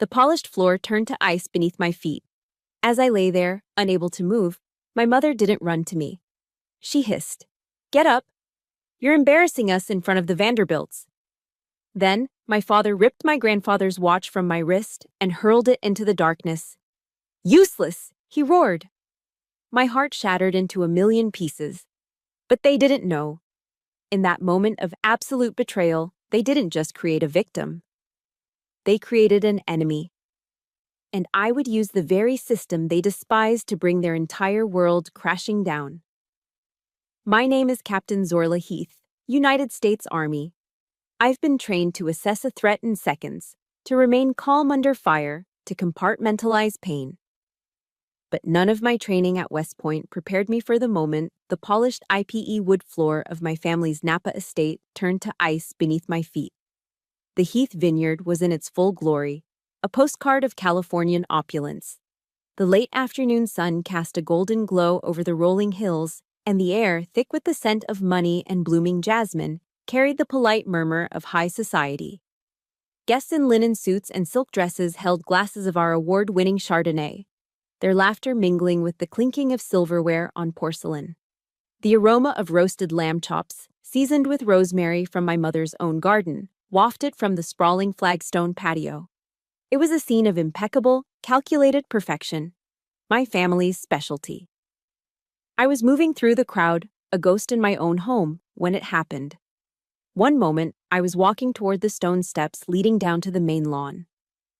The polished floor turned to ice beneath my feet. As I lay there, unable to move, my mother didn't run to me. She hissed, "Get up! You're embarrassing us in front of the Vanderbilts." Then, my father ripped my grandfather's watch from my wrist and hurled it into the darkness. "Useless!" he roared. My heart shattered into a million pieces. But they didn't know. In that moment of absolute betrayal, they didn't just create a victim. They created an enemy. And I would use the very system they despised to bring their entire world crashing down. My name is Captain Zorla Heath, United States Army. I've been trained to assess a threat in seconds, to remain calm under fire, to compartmentalize pain. But none of my training at West Point prepared me for the moment the polished IPE wood floor of my family's Napa estate turned to ice beneath my feet. The Heath Vineyard was in its full glory, a postcard of Californian opulence. The late afternoon sun cast a golden glow over the rolling hills, and the air, thick with the scent of money and blooming jasmine, carried the polite murmur of high society. Guests in linen suits and silk dresses held glasses of our award-winning Chardonnay, their laughter mingling with the clinking of silverware on porcelain. The aroma of roasted lamb chops, seasoned with rosemary from my mother's own garden, wafted from the sprawling flagstone patio. It was a scene of impeccable, calculated perfection, my family's specialty. I was moving through the crowd, a ghost in my own home, when it happened. One moment, I was walking toward the stone steps leading down to the main lawn.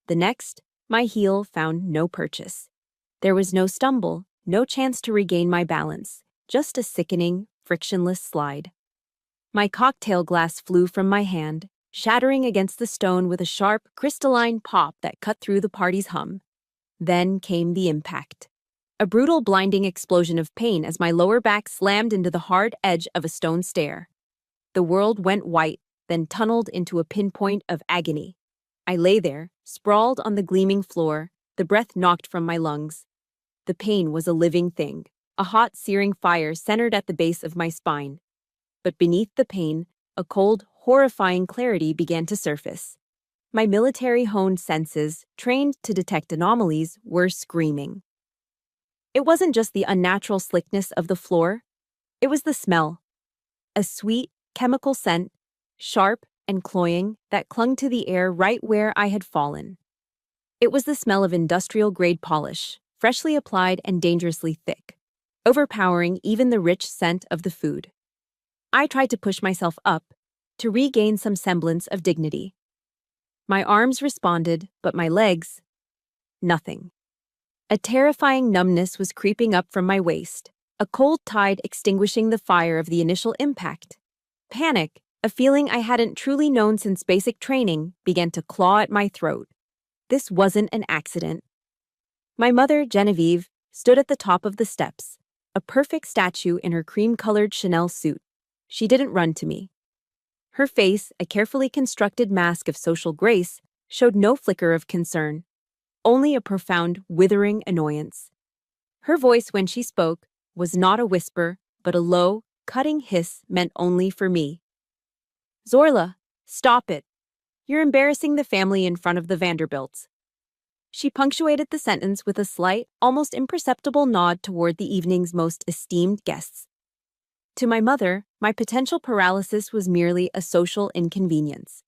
The next, my heel found no purchase. There was no stumble, no chance to regain my balance, just a sickening, frictionless slide. My cocktail glass flew from my hand, shattering against the stone with a sharp, crystalline pop that cut through the party's hum. Then came the impact. A brutal, blinding explosion of pain as my lower back slammed into the hard edge of a stone stair. The world went white, then tunneled into a pinpoint of agony. I lay there, sprawled on the gleaming floor, the breath knocked from my lungs. The pain was a living thing, a hot, searing fire centered at the base of my spine. But beneath the pain, a cold, horrifying clarity began to surface. My military-honed senses, trained to detect anomalies, were screaming. It wasn't just the unnatural slickness of the floor. It was the smell. A sweet, chemical scent, sharp and cloying, that clung to the air right where I had fallen. It was the smell of industrial-grade polish, freshly applied and dangerously thick, overpowering even the rich scent of the food. I tried to push myself up, to regain some semblance of dignity. My arms responded, but my legs, nothing. A terrifying numbness was creeping up from my waist, a cold tide extinguishing the fire of the initial impact. Panic, a feeling I hadn't truly known since basic training, began to claw at my throat. This wasn't an accident. My mother, Genevieve, stood at the top of the steps, a perfect statue in her cream-colored Chanel suit. She didn't run to me. Her face, a carefully constructed mask of social grace, showed no flicker of concern, only a profound, withering annoyance. Her voice, when she spoke, was not a whisper, but a low, cutting hiss meant only for me. "Zorla, stop it. You're embarrassing the family in front of the Vanderbilts." She punctuated the sentence with a slight, almost imperceptible nod toward the evening's most esteemed guests. To my mother, my potential paralysis was merely a social inconvenience.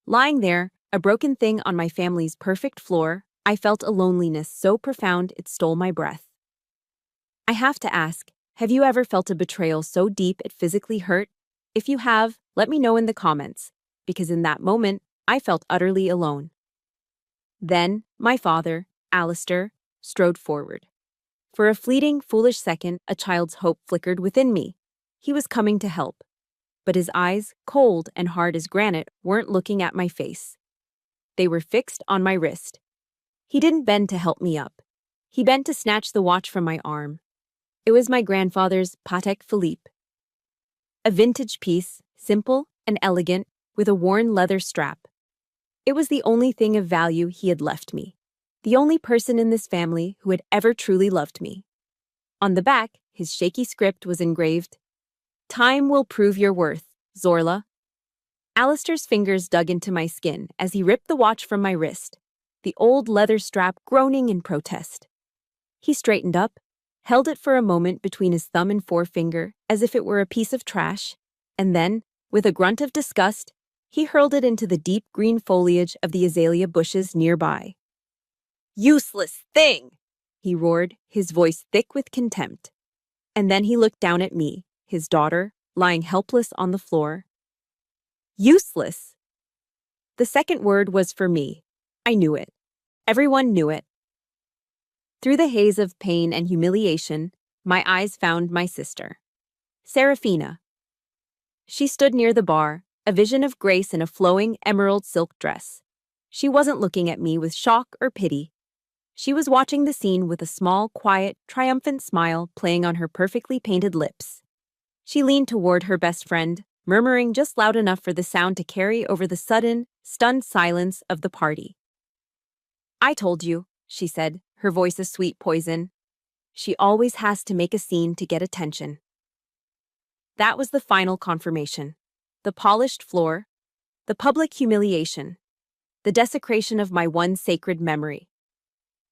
Lying there, a broken thing on my family's perfect floor, I felt a loneliness so profound it stole my breath. I have to ask, have you ever felt a betrayal so deep it physically hurt? If you have, let me know in the comments, because in that moment, I felt utterly alone. Then, my father, Alistair, strode forward. For a fleeting, foolish second, a child's hope flickered within me. He was coming to help. But his eyes, cold and hard as granite, weren't looking at my face. They were fixed on my wrist. He didn't bend to help me up. He bent to snatch the watch from my arm. It was my grandfather's Patek Philippe. A vintage piece, simple and elegant, with a worn leather strap. It was the only thing of value he had left me, the only person in this family who had ever truly loved me. On the back, his shaky script was engraved, "Time will prove your worth, Zorla." Alistair's fingers dug into my skin as he ripped the watch from my wrist. the old leather strap groaning in protest. He straightened up, held it for a moment between his thumb and forefinger as if it were a piece of trash, and then, with a grunt of disgust, he hurled it into the deep green foliage of the azalea bushes nearby. "Useless thing!" he roared, his voice thick with contempt. And then he looked down at me, his daughter, lying helpless on the floor. Useless! The second word was for me. I knew it. Everyone knew it. Through the haze of pain and humiliation, my eyes found my sister, Serafina. She stood near the bar, a vision of grace in a flowing emerald silk dress. She wasn't looking at me with shock or pity. She was watching the scene with a small, quiet, triumphant smile playing on her perfectly painted lips. She leaned toward her best friend, murmuring just loud enough for the sound to carry over the sudden, stunned silence of the party. "I told you," she said, her voice a sweet poison. "She always has to make a scene to get attention." That was the final confirmation. The polished floor, the public humiliation, the desecration of my one sacred memory.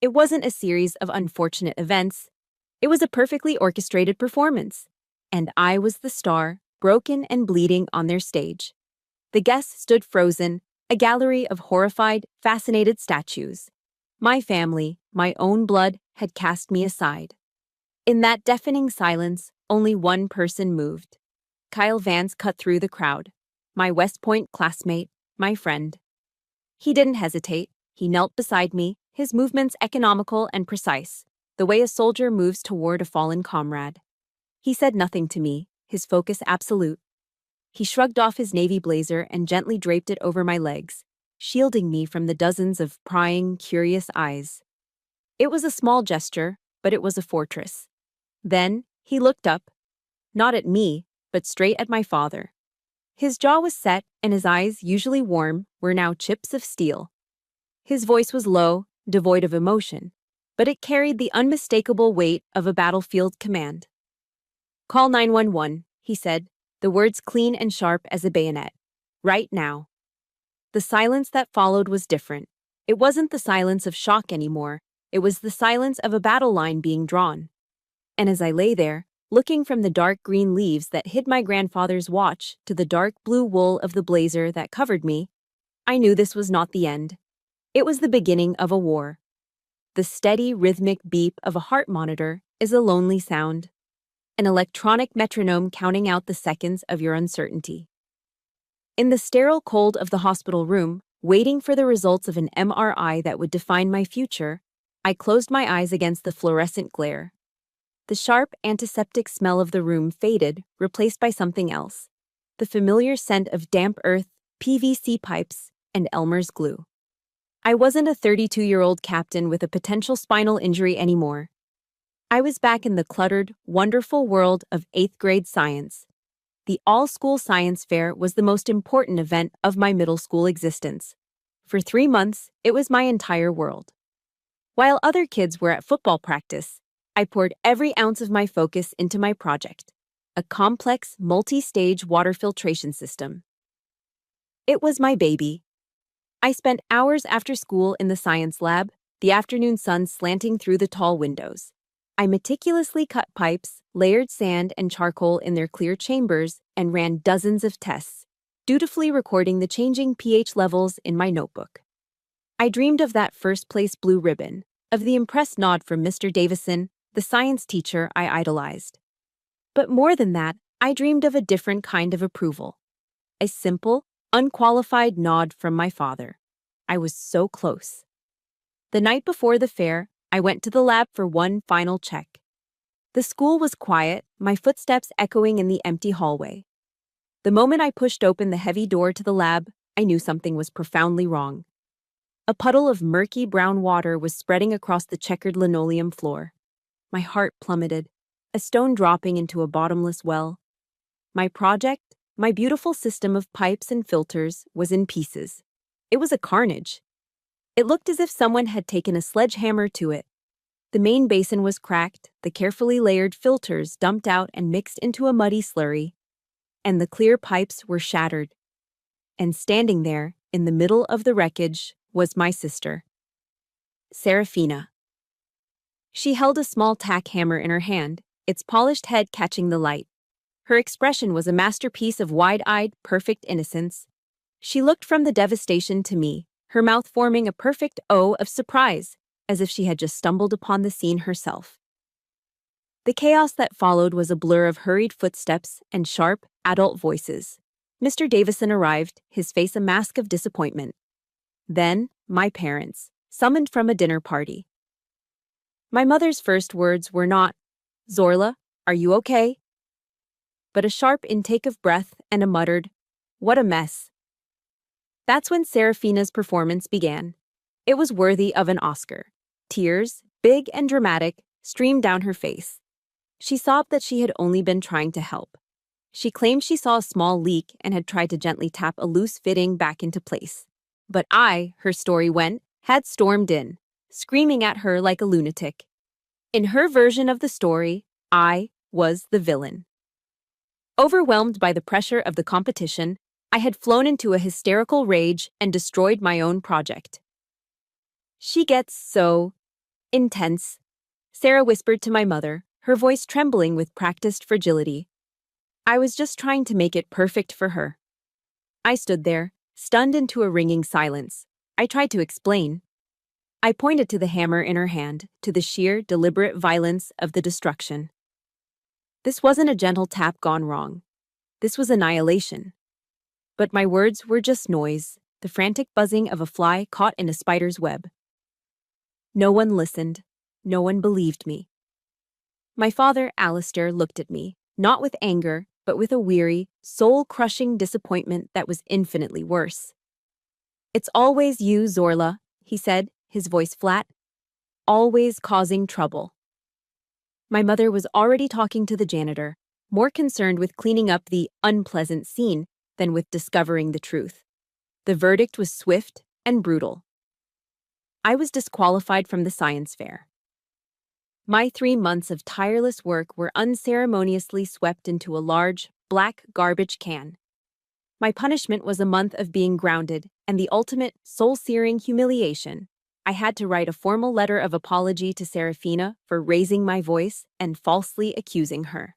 It wasn't a series of unfortunate events. It was a perfectly orchestrated performance. And I was the star, broken and bleeding on their stage. The guests stood frozen, a gallery of horrified, fascinated statues. My family, my own blood, had cast me aside. In that deafening silence, only one person moved. Kyle Vance cut through the crowd. My West Point classmate, my friend. He didn't hesitate. He knelt beside me, his movements economical and precise, the way a soldier moves toward a fallen comrade. He said nothing to me, his focus absolute. He shrugged off his navy blazer and gently draped it over my legs, shielding me from the dozens of prying, curious eyes. It was a small gesture, but it was a fortress. Then, he looked up, not at me, but straight at my father. His jaw was set, and his eyes, usually warm, were now chips of steel. His voice was low, devoid of emotion, but it carried the unmistakable weight of a battlefield command. "Call 911, he said, the words clean and sharp as a bayonet. "Right now." The silence that followed was different. It wasn't the silence of shock anymore. It was the silence of a battle line being drawn. And as I lay there, looking from the dark green leaves that hid my grandfather's watch to the dark blue wool of the blazer that covered me, I knew this was not the end. It was the beginning of a war. The steady, rhythmic beep of a heart monitor is a lonely sound. An electronic metronome counting out the seconds of your uncertainty. In the sterile cold of the hospital room, waiting for the results of an MRI that would define my future, I closed my eyes against the fluorescent glare. The sharp, antiseptic smell of the room faded, replaced by something else. The familiar scent of damp earth, PVC pipes, and Elmer's glue. I wasn't a 32-year-old captain with a potential spinal injury anymore. I was back in the cluttered, wonderful world of 8th grade science. The all-school science fair was the most important event of my middle school existence. For 3 months, it was my entire world. While other kids were at football practice, I poured every ounce of my focus into my project, a complex, multi-stage water filtration system. It was my baby. I spent hours after school in the science lab, the afternoon sun slanting through the tall windows. I meticulously cut pipes, layered sand and charcoal in their clear chambers, and ran dozens of tests, dutifully recording the changing pH levels in my notebook. I dreamed of that first-place blue ribbon, of the impressed nod from Mr. Davison, the science teacher I idolized. But more than that, I dreamed of a different kind of approval. A simple, unqualified nod from my father. I was so close. The night before the fair, I went to the lab for one final check. The school was quiet, my footsteps echoing in the empty hallway. The moment I pushed open the heavy door to the lab, I knew something was profoundly wrong. A puddle of murky brown water was spreading across the checkered linoleum floor. My heart plummeted, a stone dropping into a bottomless well. My project, my beautiful system of pipes and filters, was in pieces. It was a carnage. It looked as if someone had taken a sledgehammer to it. The main basin was cracked, the carefully layered filters dumped out and mixed into a muddy slurry, and the clear pipes were shattered. And standing there, in the middle of the wreckage, was my sister. Serafina. She held a small tack hammer in her hand, its polished head catching the light. Her expression was a masterpiece of wide-eyed, perfect innocence. She looked from the devastation to me, her mouth forming a perfect O of surprise, as if she had just stumbled upon the scene herself. The chaos that followed was a blur of hurried footsteps and sharp, adult voices. Mr. Davison arrived, his face a mask of disappointment. Then, my parents, summoned from a dinner party. My mother's first words were not, "Zorla, are you okay?" but a sharp intake of breath and a muttered, "What a mess." That's when Serafina's performance began. It was worthy of an Oscar. Tears, big and dramatic, streamed down her face. She sobbed that she had only been trying to help. She claimed she saw a small leak and had tried to gently tap a loose fitting back into place. But I, her story went, had stormed in, screaming at her like a lunatic. In her version of the story, I was the villain. Overwhelmed by the pressure of the competition, I had flown into a hysterical rage and destroyed my own project. "She gets so intense," Sarah whispered to my mother, her voice trembling with practiced fragility. I was just trying to make it perfect for her. I stood there, stunned into a ringing silence. I tried to explain. I pointed to the hammer in her hand, to the sheer, deliberate violence of the destruction. This wasn't a gentle tap gone wrong. This was annihilation. But my words were just noise, the frantic buzzing of a fly caught in a spider's web. No one listened. No one believed me. My father, Alistair, looked at me, not with anger, but with a weary, soul-crushing disappointment that was infinitely worse. "It's always you, Zorla," he said, his voice flat. "Always causing trouble." My mother was already talking to the janitor, more concerned with cleaning up the unpleasant scene than with discovering the truth. The verdict was swift and brutal. I was disqualified from the science fair. My 3 months of tireless work were unceremoniously swept into a large, black garbage can. My punishment was a month of being grounded and the ultimate, soul-searing humiliation. I had to write a formal letter of apology to Serafina for raising my voice and falsely accusing her.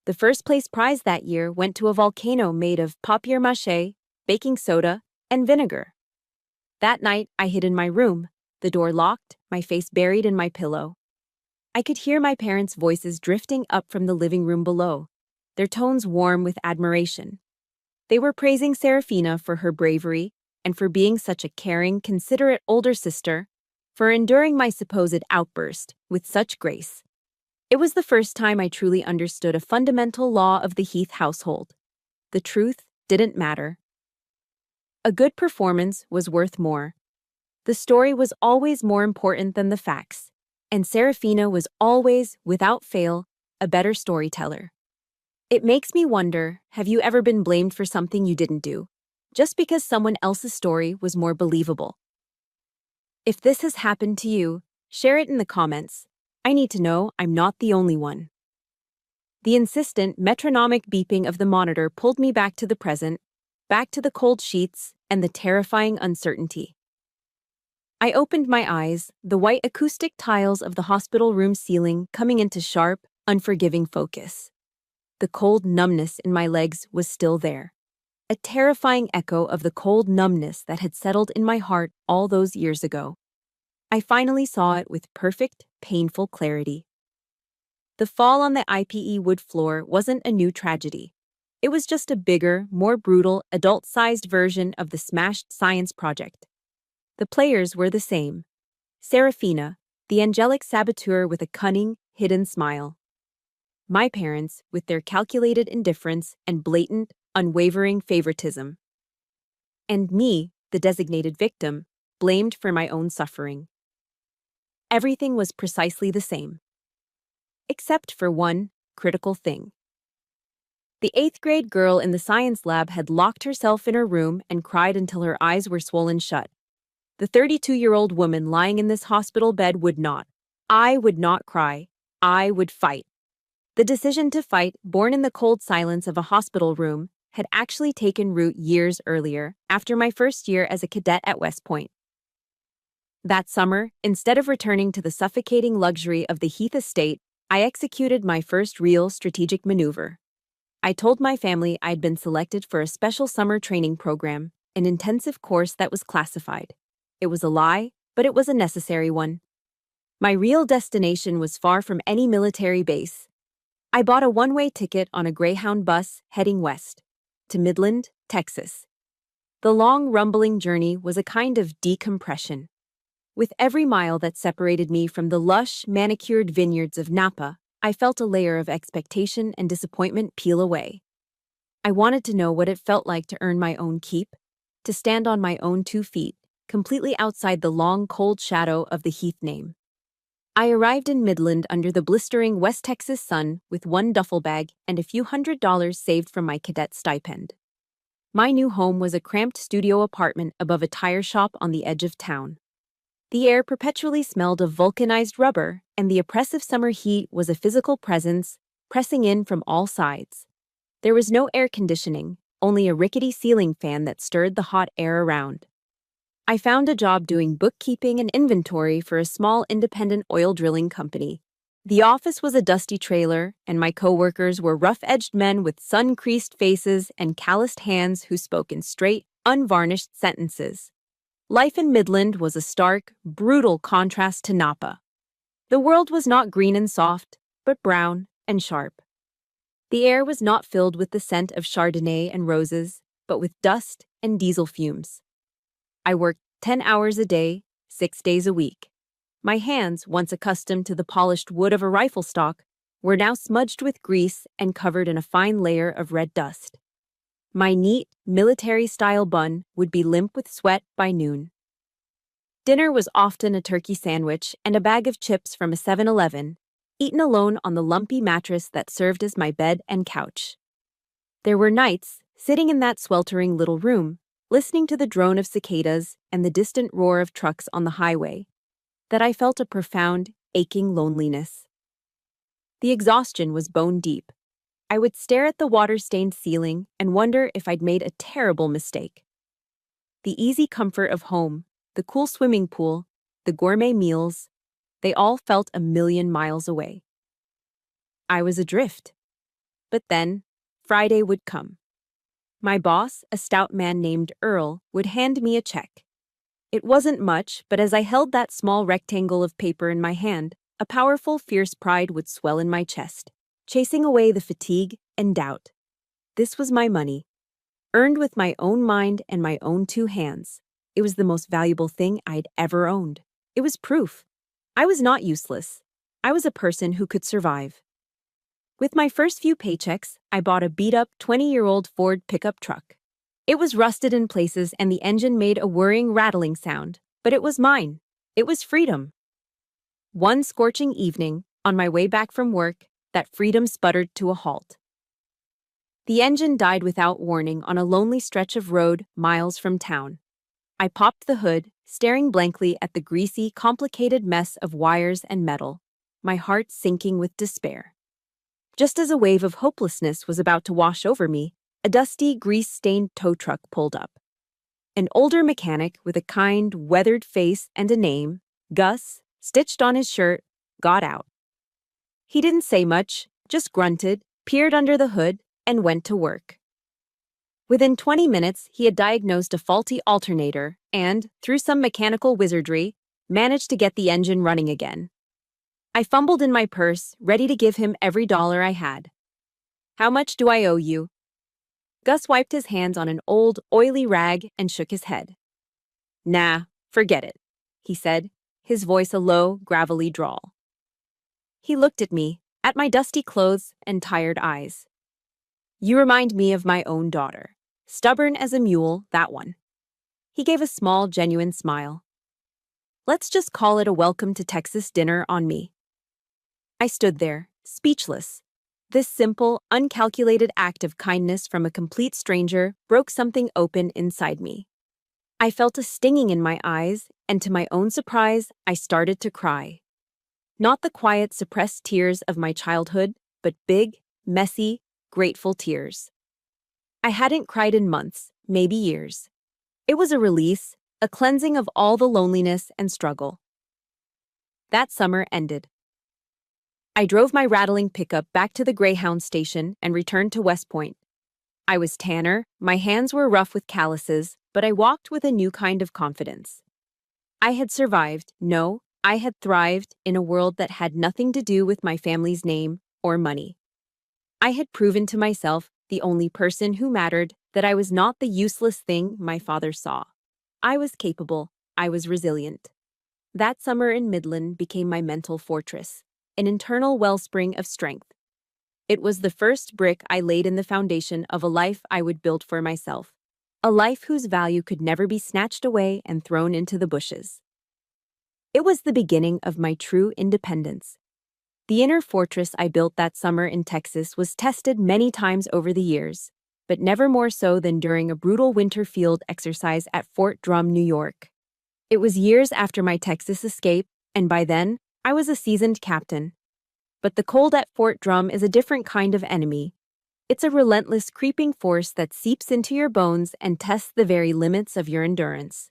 The first-place prize that year went to a volcano made of papier-mâché, baking soda, and vinegar. That night, I hid in my room, the door locked, my face buried in my pillow. I could hear my parents' voices drifting up from the living room below, their tones warm with admiration. They were praising Serafina for her bravery and for being such a caring, considerate older sister, for enduring my supposed outburst with such grace. It was the first time I truly understood a fundamental law of the Heath household. The truth didn't matter. A good performance was worth more. The story was always more important than the facts, and Serafina was always, without fail, a better storyteller. It makes me wonder, have you ever been blamed for something you didn't do, just because someone else's story was more believable? If this has happened to you, share it in the comments. I need to know I'm not the only one. The insistent, metronomic beeping of the monitor pulled me back to the present, back to the cold sheets and the terrifying uncertainty. I opened my eyes, the white acoustic tiles of the hospital room ceiling coming into sharp, unforgiving focus. The cold numbness in my legs was still there, a terrifying echo of the cold numbness that had settled in my heart all those years ago. I finally saw it with perfect, painful clarity. The fall on the IPE wood floor wasn't a new tragedy. It was just a bigger, more brutal, adult-sized version of the smashed science project. The players were the same. Serafina, the angelic saboteur with a cunning, hidden smile. My parents, with their calculated indifference and blatant, unwavering favoritism. And me, the designated victim, blamed for my own suffering. Everything was precisely the same. Except for one critical thing. The 8th-grade girl in the science lab had locked herself in her room and cried until her eyes were swollen shut. The 32-year-old woman lying in this hospital bed would not. I would not cry. I would fight. The decision to fight, born in the cold silence of a hospital room, had actually taken root years earlier, after my first year as a cadet at West Point. That summer, instead of returning to the suffocating luxury of the Heath estate, I executed my first real strategic maneuver. I told my family I'd been selected for a special summer training program, an intensive course that was classified. It was a lie, but it was a necessary one. My real destination was far from any military base. I bought a one-way ticket on a Greyhound bus heading west, to Midland, Texas. The long, rumbling journey was a kind of decompression. With every mile that separated me from the lush, manicured vineyards of Napa, I felt a layer of expectation and disappointment peel away. I wanted to know what it felt like to earn my own keep, to stand on my own 2 feet, completely outside the long, cold shadow of the Heath name. I arrived in Midland under the blistering West Texas sun with one duffel bag and a few $100s saved from my cadet stipend. My new home was a cramped studio apartment above a tire shop on the edge of town. The air perpetually smelled of vulcanized rubber, and the oppressive summer heat was a physical presence, pressing in from all sides. There was no air conditioning, only a rickety ceiling fan that stirred the hot air around. I found a job doing bookkeeping and inventory for a small independent oil drilling company. The office was a dusty trailer, and my coworkers were rough-edged men with sun-creased faces and calloused hands who spoke in straight, unvarnished sentences. Life in Midland was a stark, brutal contrast to Napa. The world was not green and soft, but brown and sharp. The air was not filled with the scent of Chardonnay and roses, but with dust and diesel fumes. I worked 10 hours a day, 6 days a week. My hands, once accustomed to the polished wood of a rifle stock, were now smudged with grease and covered in a fine layer of red dust. My neat, military-style bun would be limp with sweat by noon. Dinner was often a turkey sandwich and a bag of chips from a 7-Eleven, eaten alone on the lumpy mattress that served as my bed and couch. There were nights, sitting in that sweltering little room, listening to the drone of cicadas and the distant roar of trucks on the highway, that I felt a profound, aching loneliness. The exhaustion was bone deep. I would stare at the water-stained ceiling and wonder if I'd made a terrible mistake. The easy comfort of home, the cool swimming pool, the gourmet meals, they all felt a million miles away. I was adrift. But then, Friday would come. My boss, a stout man named Earl, would hand me a check. It wasn't much, but as I held that small rectangle of paper in my hand, a powerful, fierce pride would swell in my chest, chasing away the fatigue and doubt. This was my money, earned with my own mind and my own 2 hands. It was the most valuable thing I'd ever owned. It was proof. I was not useless. I was a person who could survive. With my first few paychecks, I bought a beat-up 20-year-old Ford pickup truck. It was rusted in places and the engine made a whirring, rattling sound, but it was mine. It was freedom. One scorching evening, on my way back from work, that freedom sputtered to a halt. The engine died without warning on a lonely stretch of road miles from town. I popped the hood, staring blankly at the greasy, complicated mess of wires and metal, my heart sinking with despair. Just as a wave of hopelessness was about to wash over me, a dusty, grease-stained tow truck pulled up. An older mechanic with a kind, weathered face and a name, Gus, stitched on his shirt, got out. He didn't say much, just grunted, peered under the hood, and went to work. Within 20 minutes, he had diagnosed a faulty alternator and, through some mechanical wizardry, managed to get the engine running again. I fumbled in my purse, ready to give him every dollar I had. "How much do I owe you?" Gus wiped his hands on an old, oily rag and shook his head. "Nah, forget it," he said, his voice a low, gravelly drawl. He looked at me, at my dusty clothes and tired eyes. "You remind me of my own daughter. Stubborn as a mule, that one." He gave a small, genuine smile. "Let's just call it a welcome to Texas dinner on me." I stood there, speechless. This simple, uncalculated act of kindness from a complete stranger broke something open inside me. I felt a stinging in my eyes, and to my own surprise, I started to cry. Not the quiet, suppressed tears of my childhood, but big, messy, grateful tears. I hadn't cried in months, maybe years. It was a release, a cleansing of all the loneliness and struggle. That summer ended. I drove my rattling pickup back to the Greyhound station and returned to West Point. I was tanner, my hands were rough with calluses, but I walked with a new kind of confidence. I had survived, no, I had thrived in a world that had nothing to do with my family's name or money. I had proven to myself, the only person who mattered, that I was not the useless thing my father saw. I was capable, I was resilient. That summer in Midland became my mental fortress, an internal wellspring of strength. It was the first brick I laid in the foundation of a life I would build for myself, a life whose value could never be snatched away and thrown into the bushes. It was the beginning of my true independence. The inner fortress I built that summer in Texas was tested many times over the years, but never more so than during a brutal winter field exercise at Fort Drum, New York. It was years after my Texas escape, and by then, I was a seasoned captain. But the cold at Fort Drum is a different kind of enemy. It's a relentless creeping force that seeps into your bones and tests the very limits of your endurance.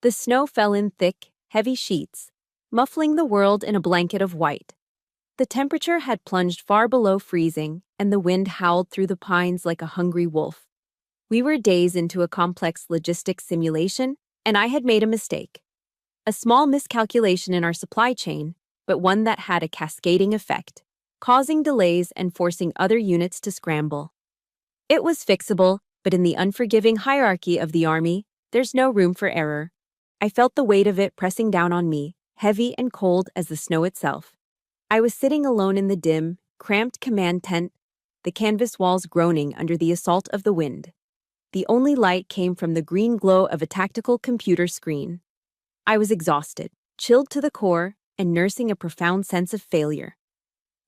The snow fell in thick, heavy sheets, muffling the world in a blanket of white. The temperature had plunged far below freezing, and the wind howled through the pines like a hungry wolf. We were days into a complex logistics simulation, and I had made a mistake. A small miscalculation in our supply chain, but one that had a cascading effect, causing delays and forcing other units to scramble. It was fixable, but in the unforgiving hierarchy of the Army, there's no room for error. I felt the weight of it pressing down on me, heavy and cold as the snow itself. I was sitting alone in the dim, cramped command tent, the canvas walls groaning under the assault of the wind. The only light came from the green glow of a tactical computer screen. I was exhausted, chilled to the core, and nursing a profound sense of failure.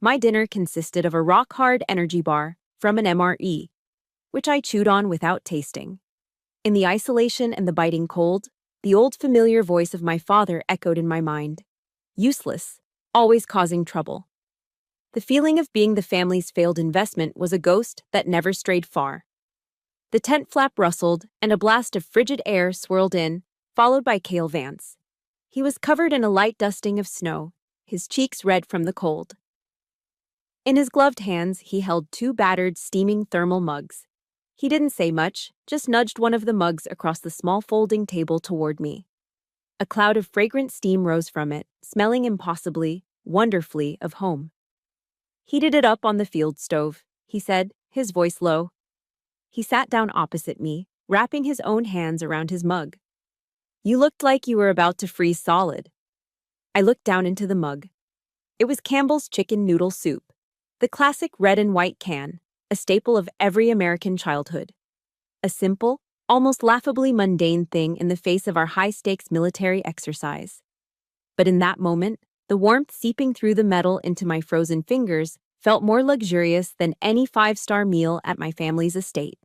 My dinner consisted of a rock-hard energy bar from an MRE, which I chewed on without tasting. In the isolation and the biting cold, the old familiar voice of my father echoed in my mind. Useless, always causing trouble. The feeling of being the family's failed investment was a ghost that never strayed far. The tent flap rustled, and a blast of frigid air swirled in, followed by Cale Vance. He was covered in a light dusting of snow, his cheeks red from the cold. In his gloved hands, he held two battered, steaming thermal mugs. He didn't say much, just nudged one of the mugs across the small folding table toward me. A cloud of fragrant steam rose from it, smelling impossibly, wonderfully of home. "Heated it up on the field stove," he said, his voice low. He sat down opposite me, wrapping his own hands around his mug. "You looked like you were about to freeze solid." I looked down into the mug. It was Campbell's chicken noodle soup, the classic red and white can, a staple of every American childhood. A simple, almost laughably mundane thing in the face of our high-stakes military exercise. But in that moment, the warmth seeping through the metal into my frozen fingers felt more luxurious than any five-star meal at my family's estate.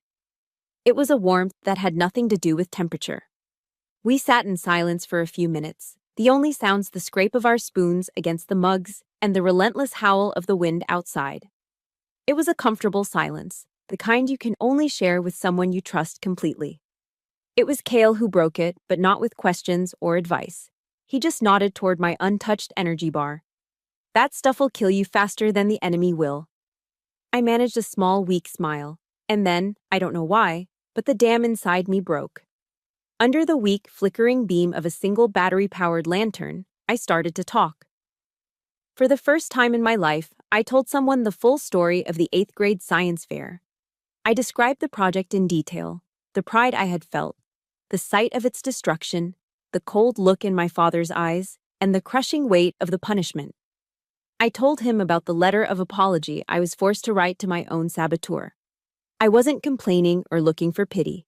It was a warmth that had nothing to do with temperature. We sat in silence for a few minutes, the only sounds the scrape of our spoons against the mugs and the relentless howl of the wind outside. It was a comfortable silence, the kind you can only share with someone you trust completely. It was Cale who broke it, but not with questions or advice. He just nodded toward my untouched energy bar. "That stuff'll kill you faster than the enemy will." I managed a small, weak smile, and then, I don't know why, but the dam inside me broke. Under the weak, flickering beam of a single battery-powered lantern, I started to talk. For the first time in my life, I told someone the full story of the 8th grade science fair. I described the project in detail, the pride I had felt, the sight of its destruction, the cold look in my father's eyes, and the crushing weight of the punishment. I told him about the letter of apology I was forced to write to my own saboteur. I wasn't complaining or looking for pity.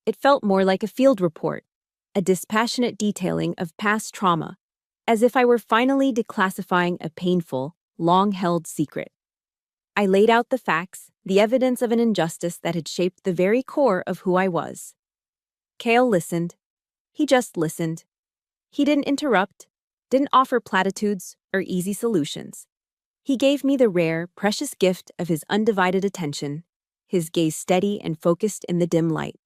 It felt more like a field report, a dispassionate detailing of past trauma, as if I were finally declassifying a painful, long-held secret. I laid out the facts, the evidence of an injustice that had shaped the very core of who I was. Cale listened. He just listened. He didn't interrupt, didn't offer platitudes or easy solutions. He gave me the rare, precious gift of his undivided attention, his gaze steady and focused in the dim light.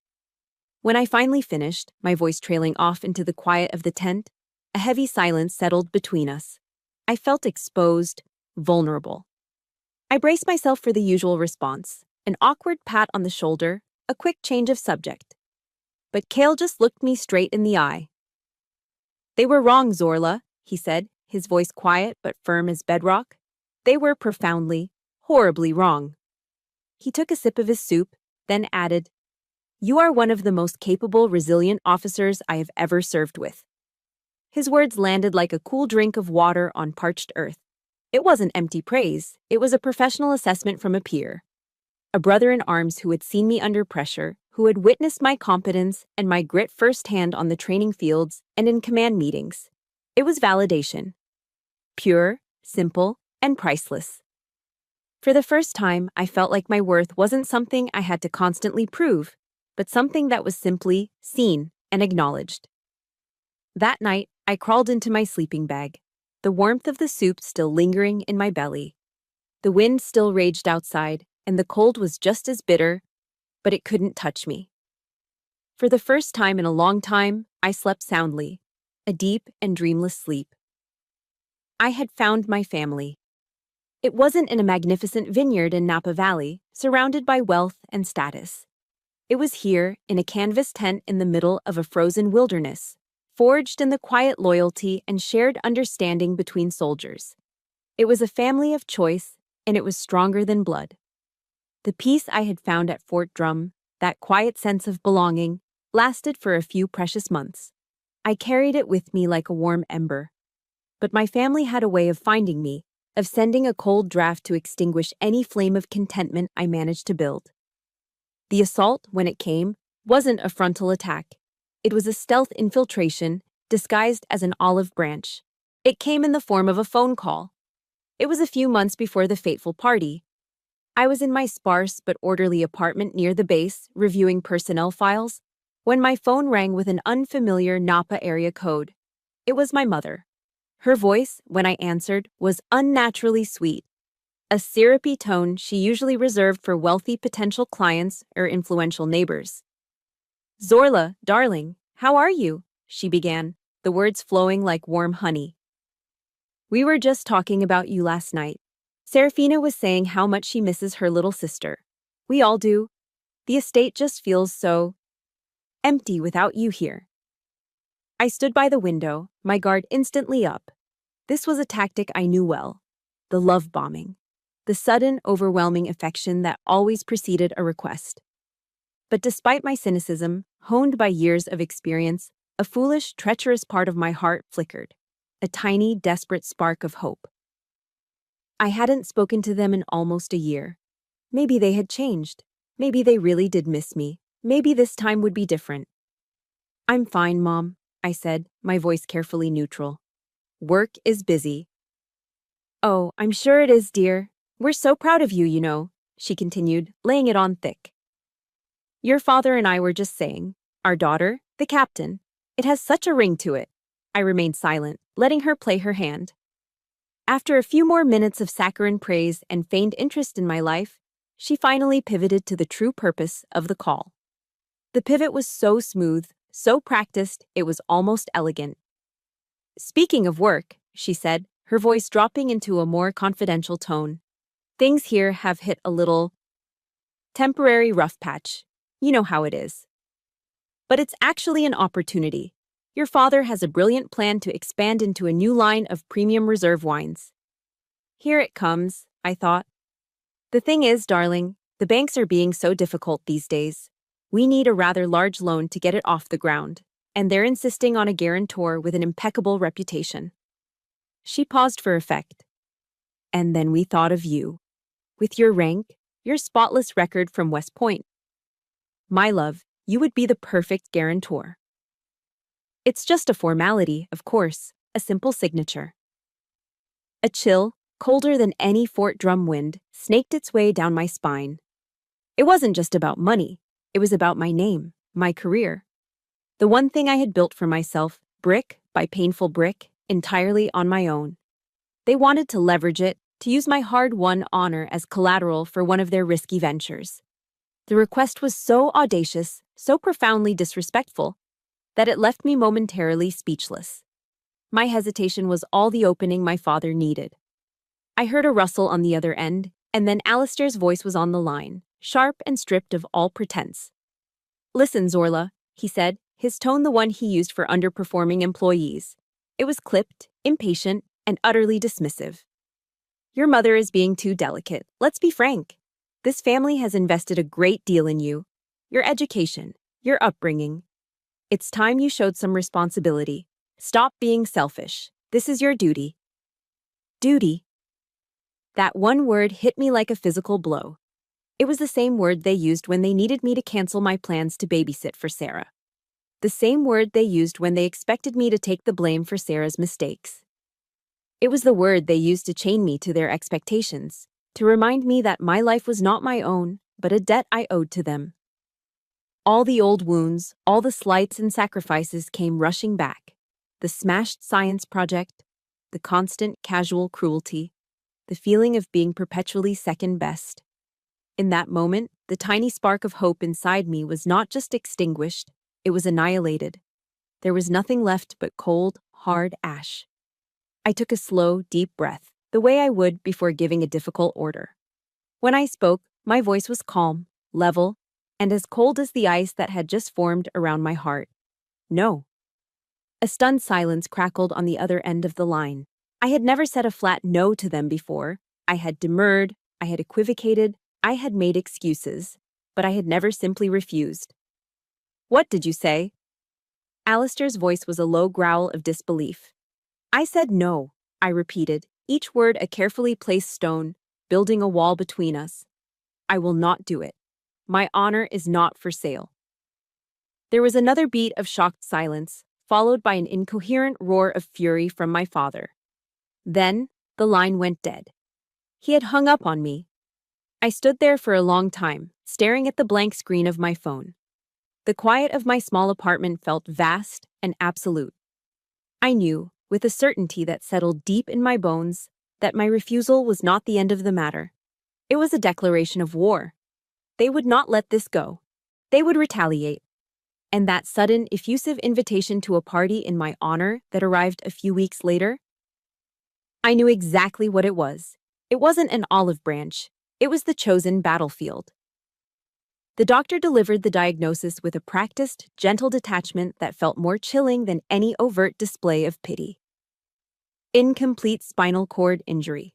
When I finally finished, my voice trailing off into the quiet of the tent, a heavy silence settled between us. I felt exposed, vulnerable. I braced myself for the usual response, an awkward pat on the shoulder, a quick change of subject. But Kale just looked me straight in the eye. "They were wrong, Zorla," he said, his voice quiet but firm as bedrock. "They were profoundly, horribly wrong." He took a sip of his soup, then added, "You are one of the most capable, resilient officers I have ever served with." His words landed like a cool drink of water on parched earth. It wasn't empty praise, it was a professional assessment from a peer. A brother in arms who had seen me under pressure, who had witnessed my competence and my grit firsthand on the training fields and in command meetings. It was validation. Pure, simple, and priceless. For the first time, I felt like my worth wasn't something I had to constantly prove, but something that was simply seen and acknowledged. That night, I crawled into my sleeping bag, the warmth of the soup still lingering in my belly. The wind still raged outside, and the cold was just as bitter, but it couldn't touch me. For the first time in a long time, I slept soundly, a deep and dreamless sleep. I had found my family. It wasn't in a magnificent vineyard in Napa Valley, surrounded by wealth and status. It was here, in a canvas tent in the middle of a frozen wilderness, forged in the quiet loyalty and shared understanding between soldiers. It was a family of choice, and it was stronger than blood. The peace I had found at Fort Drum, that quiet sense of belonging, lasted for a few precious months. I carried it with me like a warm ember. But my family had a way of finding me, of sending a cold draft to extinguish any flame of contentment I managed to build. The assault, when it came, wasn't a frontal attack. It was a stealth infiltration, disguised as an olive branch. It came in the form of a phone call. It was a few months before the fateful party. I was in my sparse but orderly apartment near the base, reviewing personnel files, when my phone rang with an unfamiliar Napa area code. It was my mother. Her voice, when I answered, was unnaturally sweet, a syrupy tone she usually reserved for wealthy potential clients or influential neighbors. "Zorla, darling, how are you?" she began, the words flowing like warm honey. "We were just talking about you last night. Serafina was saying how much she misses her little sister. We all do. The estate just feels so empty without you here." I stood by the window, my guard instantly up. This was a tactic I knew well. The love bombing. The sudden, overwhelming affection that always preceded a request. But despite my cynicism, honed by years of experience, a foolish, treacherous part of my heart flickered. A tiny, desperate spark of hope. I hadn't spoken to them in almost a year. Maybe they had changed. Maybe they really did miss me. Maybe this time would be different. "I'm fine, Mom," I said, my voice carefully neutral. "Work is busy." "Oh, I'm sure it is, dear. We're so proud of you, you know," she continued, laying it on thick. "Your father and I were just saying, our daughter, the captain, it has such a ring to it." I remained silent, letting her play her hand. After a few more minutes of saccharine praise and feigned interest in my life, she finally pivoted to the true purpose of the call. The pivot was so smooth, so practiced, it was almost elegant. "Speaking of work," she said, her voice dropping into a more confidential tone, "things here have hit a little temporary rough patch. You know how it is. But it's actually an opportunity. Your father has a brilliant plan to expand into a new line of premium reserve wines." Here it comes, I thought. "The thing is, darling, the banks are being so difficult these days. We need a rather large loan to get it off the ground, and they're insisting on a guarantor with an impeccable reputation." She paused for effect. "And then we thought of you. With your rank, your spotless record from West Point. My love, you would be the perfect guarantor. It's just a formality, of course, a simple signature." A chill, colder than any Fort Drum wind, snaked its way down my spine. It wasn't just about money. It was about my name, my career. The one thing I had built for myself, brick by painful brick, entirely on my own. They wanted to leverage it, to use my hard-won honor as collateral for one of their risky ventures. The request was so audacious, so profoundly disrespectful that it left me momentarily speechless. My hesitation was all the opening my father needed. I heard a rustle on the other end, and then Alistair's voice was on the line, sharp and stripped of all pretense. "Listen, Zorla," he said, his tone the one he used for underperforming employees. It was clipped, impatient, and utterly dismissive. "Your mother is being too delicate. Let's be frank. This family has invested a great deal in you, your education, your upbringing. It's time you showed some responsibility. Stop being selfish. This is your duty." Duty. That one word hit me like a physical blow. It was the same word they used when they needed me to cancel my plans to babysit for Sarah. The same word they used when they expected me to take the blame for Sarah's mistakes. It was the word they used to chain me to their expectations, to remind me that my life was not my own, but a debt I owed to them. All the old wounds, all the slights and sacrifices came rushing back. The smashed science project, the constant casual cruelty, the feeling of being perpetually second best. In that moment, the tiny spark of hope inside me was not just extinguished, it was annihilated. There was nothing left but cold, hard ash. I took a slow, deep breath, the way I would before giving a difficult order. When I spoke, my voice was calm, level, and as cold as the ice that had just formed around my heart. No. A stunned silence crackled on the other end of the line. I had never said a flat no to them before. I had demurred, I had equivocated, I had made excuses, but I had never simply refused. "What did you say?" Alistair's voice was a low growl of disbelief. "I said no," I repeated, each word a carefully placed stone, building a wall between us. "I will not do it. My honor is not for sale." There was another beat of shocked silence, followed by an incoherent roar of fury from my father. Then, the line went dead. He had hung up on me. I stood there for a long time, staring at the blank screen of my phone. The quiet of my small apartment felt vast and absolute. I knew, with a certainty that settled deep in my bones, that my refusal was not the end of the matter. It was a declaration of war. They would not let this go. They would retaliate. And that sudden, effusive invitation to a party in my honor that arrived a few weeks later? I knew exactly what it was. It wasn't an olive branch. It was the chosen battlefield. The doctor delivered the diagnosis with a practiced, gentle detachment that felt more chilling than any overt display of pity. Incomplete spinal cord injury.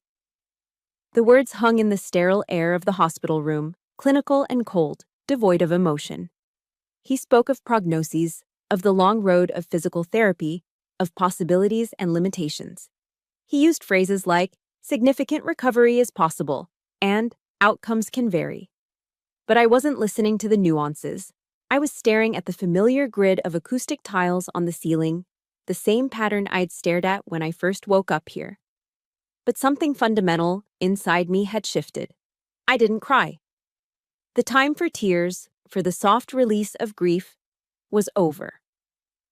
The words hung in the sterile air of the hospital room, clinical and cold, devoid of emotion. He spoke of prognoses, of the long road of physical therapy, of possibilities and limitations. He used phrases like, "significant recovery is possible," and "outcomes can vary." But I wasn't listening to the nuances. I was staring at the familiar grid of acoustic tiles on the ceiling, the same pattern I'd stared at when I first woke up here. But something fundamental inside me had shifted. I didn't cry. The time for tears, for the soft release of grief, was over.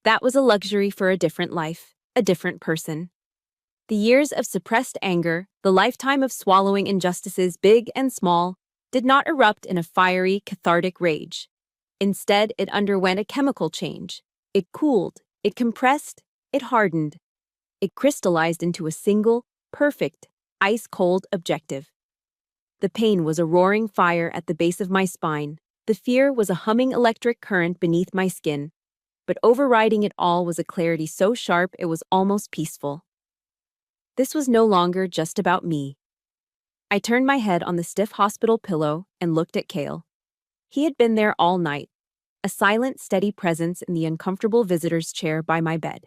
That was a luxury for a different life, a different person. The years of suppressed anger, the lifetime of swallowing injustices big and small, did not erupt in a fiery, cathartic rage. Instead, it underwent a chemical change. It cooled, it compressed, it hardened. It crystallized into a single, perfect, ice-cold objective. The pain was a roaring fire at the base of my spine. The fear was a humming electric current beneath my skin. But overriding it all was a clarity so sharp it was almost peaceful. This was no longer just about me. I turned my head on the stiff hospital pillow and looked at Cale. He had been there all night, a silent, steady presence in the uncomfortable visitor's chair by my bed.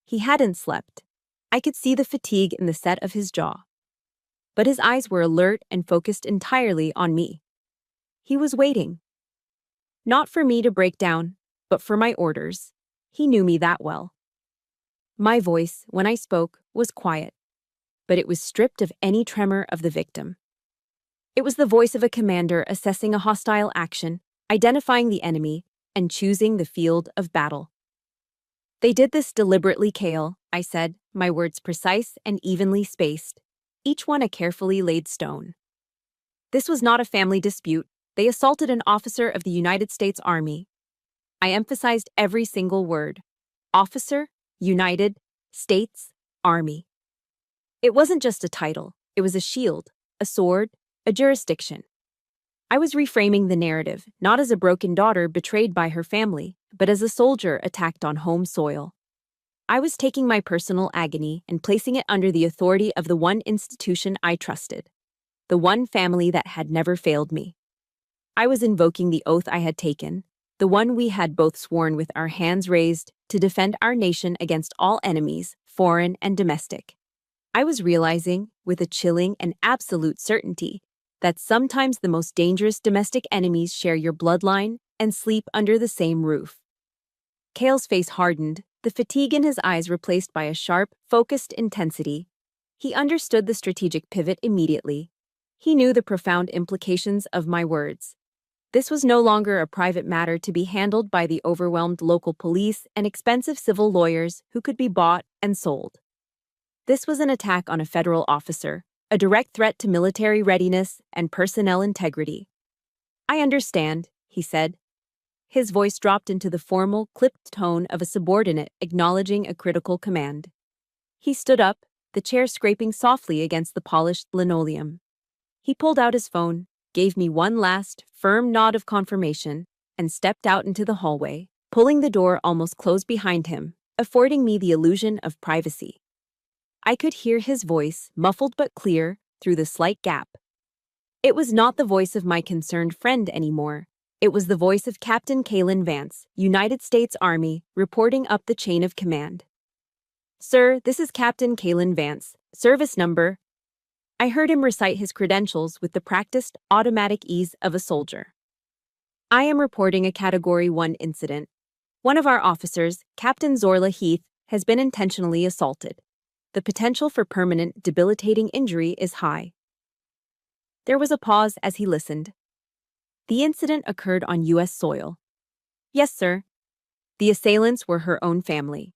He hadn't slept. I could see the fatigue in the set of his jaw. But his eyes were alert and focused entirely on me. He was waiting. Not for me to break down, but for my orders. He knew me that well. My voice, when I spoke, was quiet, but it was stripped of any tremor of the victim. It was the voice of a commander assessing a hostile action, identifying the enemy, and choosing the field of battle. "They did this deliberately, Cale," I said, my words precise and evenly spaced, each one a carefully laid stone. "This was not a family dispute. They assaulted an officer of the United States Army, I emphasized every single word. Officer, United States Army. It wasn't just a title, it was a shield, a sword, a jurisdiction. I was reframing the narrative, not as a broken daughter betrayed by her family, but as a soldier attacked on home soil. I was taking my personal agony and placing it under the authority of the one institution I trusted, the one family that had never failed me. I was invoking the oath I had taken, the one we had both sworn with our hands raised to defend our nation against all enemies, foreign and domestic. I was realizing, with a chilling and absolute certainty, that sometimes the most dangerous domestic enemies share your bloodline and sleep under the same roof. Cale's face hardened, the fatigue in his eyes replaced by a sharp, focused intensity. He understood the strategic pivot immediately. He knew the profound implications of my words. This was no longer a private matter to be handled by the overwhelmed local police and expensive civil lawyers who could be bought and sold. This was an attack on a federal officer, a direct threat to military readiness and personnel integrity. "I understand," he said. His voice dropped into the formal, clipped tone of a subordinate acknowledging a critical command. He stood up, the chair scraping softly against the polished linoleum. He pulled out his phone, gave me one last, firm nod of confirmation, and stepped out into the hallway, pulling the door almost closed behind him, affording me the illusion of privacy. I could hear his voice, muffled but clear, through the slight gap. It was not the voice of my concerned friend anymore. It was the voice of Captain Kalen Vance, United States Army, reporting up the chain of command. "Sir, this is Captain Kalen Vance, service number." I heard him recite his credentials with the practiced, automatic ease of a soldier. "I am reporting a Category 1 incident. One of our officers, Captain Zorla Heath, has been intentionally assaulted. The potential for permanent, debilitating injury is high." There was a pause as he listened. "The incident occurred on U.S. soil." "Yes, sir." "The assailants were her own family."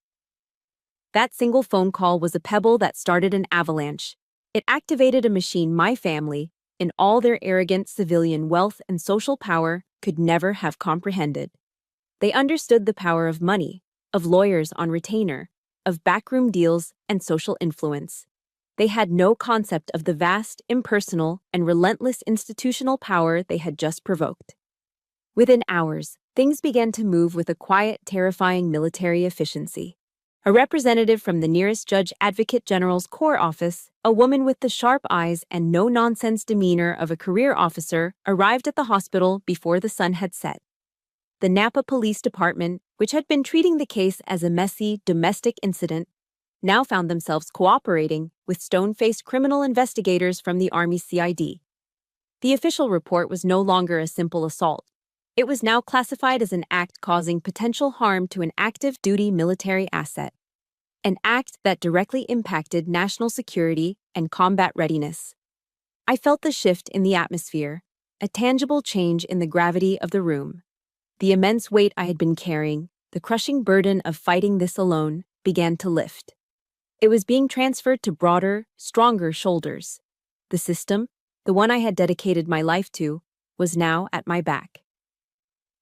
That single phone call was a pebble that started an avalanche. It activated a machine my family, in all their arrogant civilian wealth and social power, could never have comprehended. They understood the power of money, of lawyers on retainer, of backroom deals and social influence. They had no concept of the vast, impersonal, and relentless institutional power they had just provoked. Within hours, things began to move with a quiet, terrifying military efficiency. A representative from the nearest Judge Advocate General's Corps office, a woman with the sharp eyes and no-nonsense demeanor of a career officer, arrived at the hospital before the sun had set. The Napa Police Department, which had been treating the case as a messy, domestic incident, now found themselves cooperating with stone-faced criminal investigators from the Army CID. The official report was no longer a simple assault. It was now classified as an act causing potential harm to an active duty military asset, an act that directly impacted national security and combat readiness. I felt the shift in the atmosphere, a tangible change in the gravity of the room. The immense weight I had been carrying, the crushing burden of fighting this alone, began to lift. It was being transferred to broader, stronger shoulders. The system, the one I had dedicated my life to, was now at my back.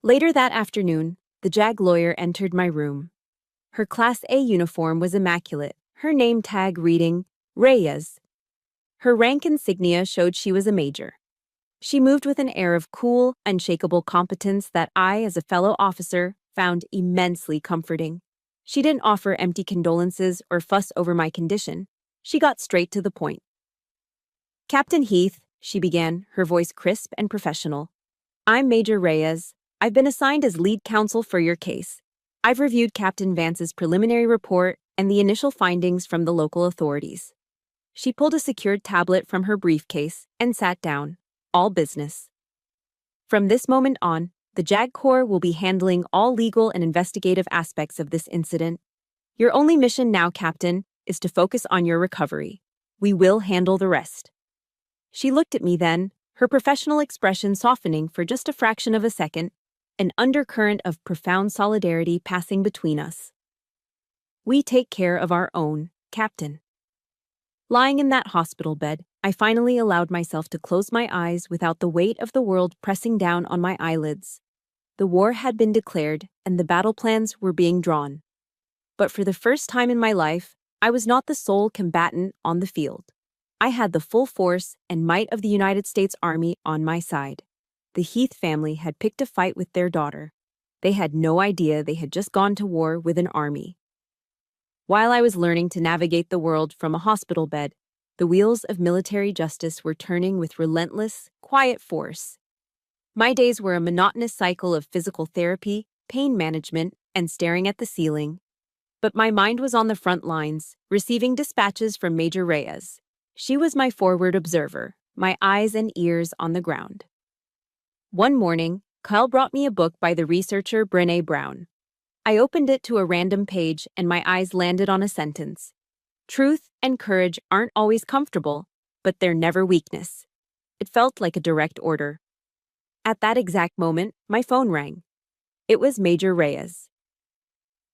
Later that afternoon, the JAG lawyer entered my room. Her Class A uniform was immaculate, her name tag reading, Reyes. Her rank insignia showed she was a major. She moved with an air of cool, unshakable competence that I, as a fellow officer, found immensely comforting. She didn't offer empty condolences or fuss over my condition. She got straight to the point. "Captain Heath," she began, her voice crisp and professional. "I'm Major Reyes. I've been assigned as lead counsel for your case. I've reviewed Captain Vance's preliminary report and the initial findings from the local authorities." She pulled a secured tablet from her briefcase and sat down. All business. "From this moment on, the JAG Corps will be handling all legal and investigative aspects of this incident. Your only mission now, Captain, is to focus on your recovery. We will handle the rest." She looked at me then, her professional expression softening for just a fraction of a second, an undercurrent of profound solidarity passing between us. "We take care of our own, Captain." Lying in that hospital bed, I finally allowed myself to close my eyes without the weight of the world pressing down on my eyelids. The war had been declared, and the battle plans were being drawn. But for the first time in my life, I was not the sole combatant on the field. I had the full force and might of the United States Army on my side. The Heath family had picked a fight with their daughter. They had no idea they had just gone to war with an army. While I was learning to navigate the world from a hospital bed, the wheels of military justice were turning with relentless, quiet force. My days were a monotonous cycle of physical therapy, pain management, and staring at the ceiling. But my mind was on the front lines, receiving dispatches from Major Reyes. She was my forward observer, my eyes and ears on the ground. One morning, Kyle brought me a book by the researcher Brené Brown. I opened it to a random page and my eyes landed on a sentence. Truth and courage aren't always comfortable, but they're never weakness. It felt like a direct order. At that exact moment, my phone rang. It was Major Reyes.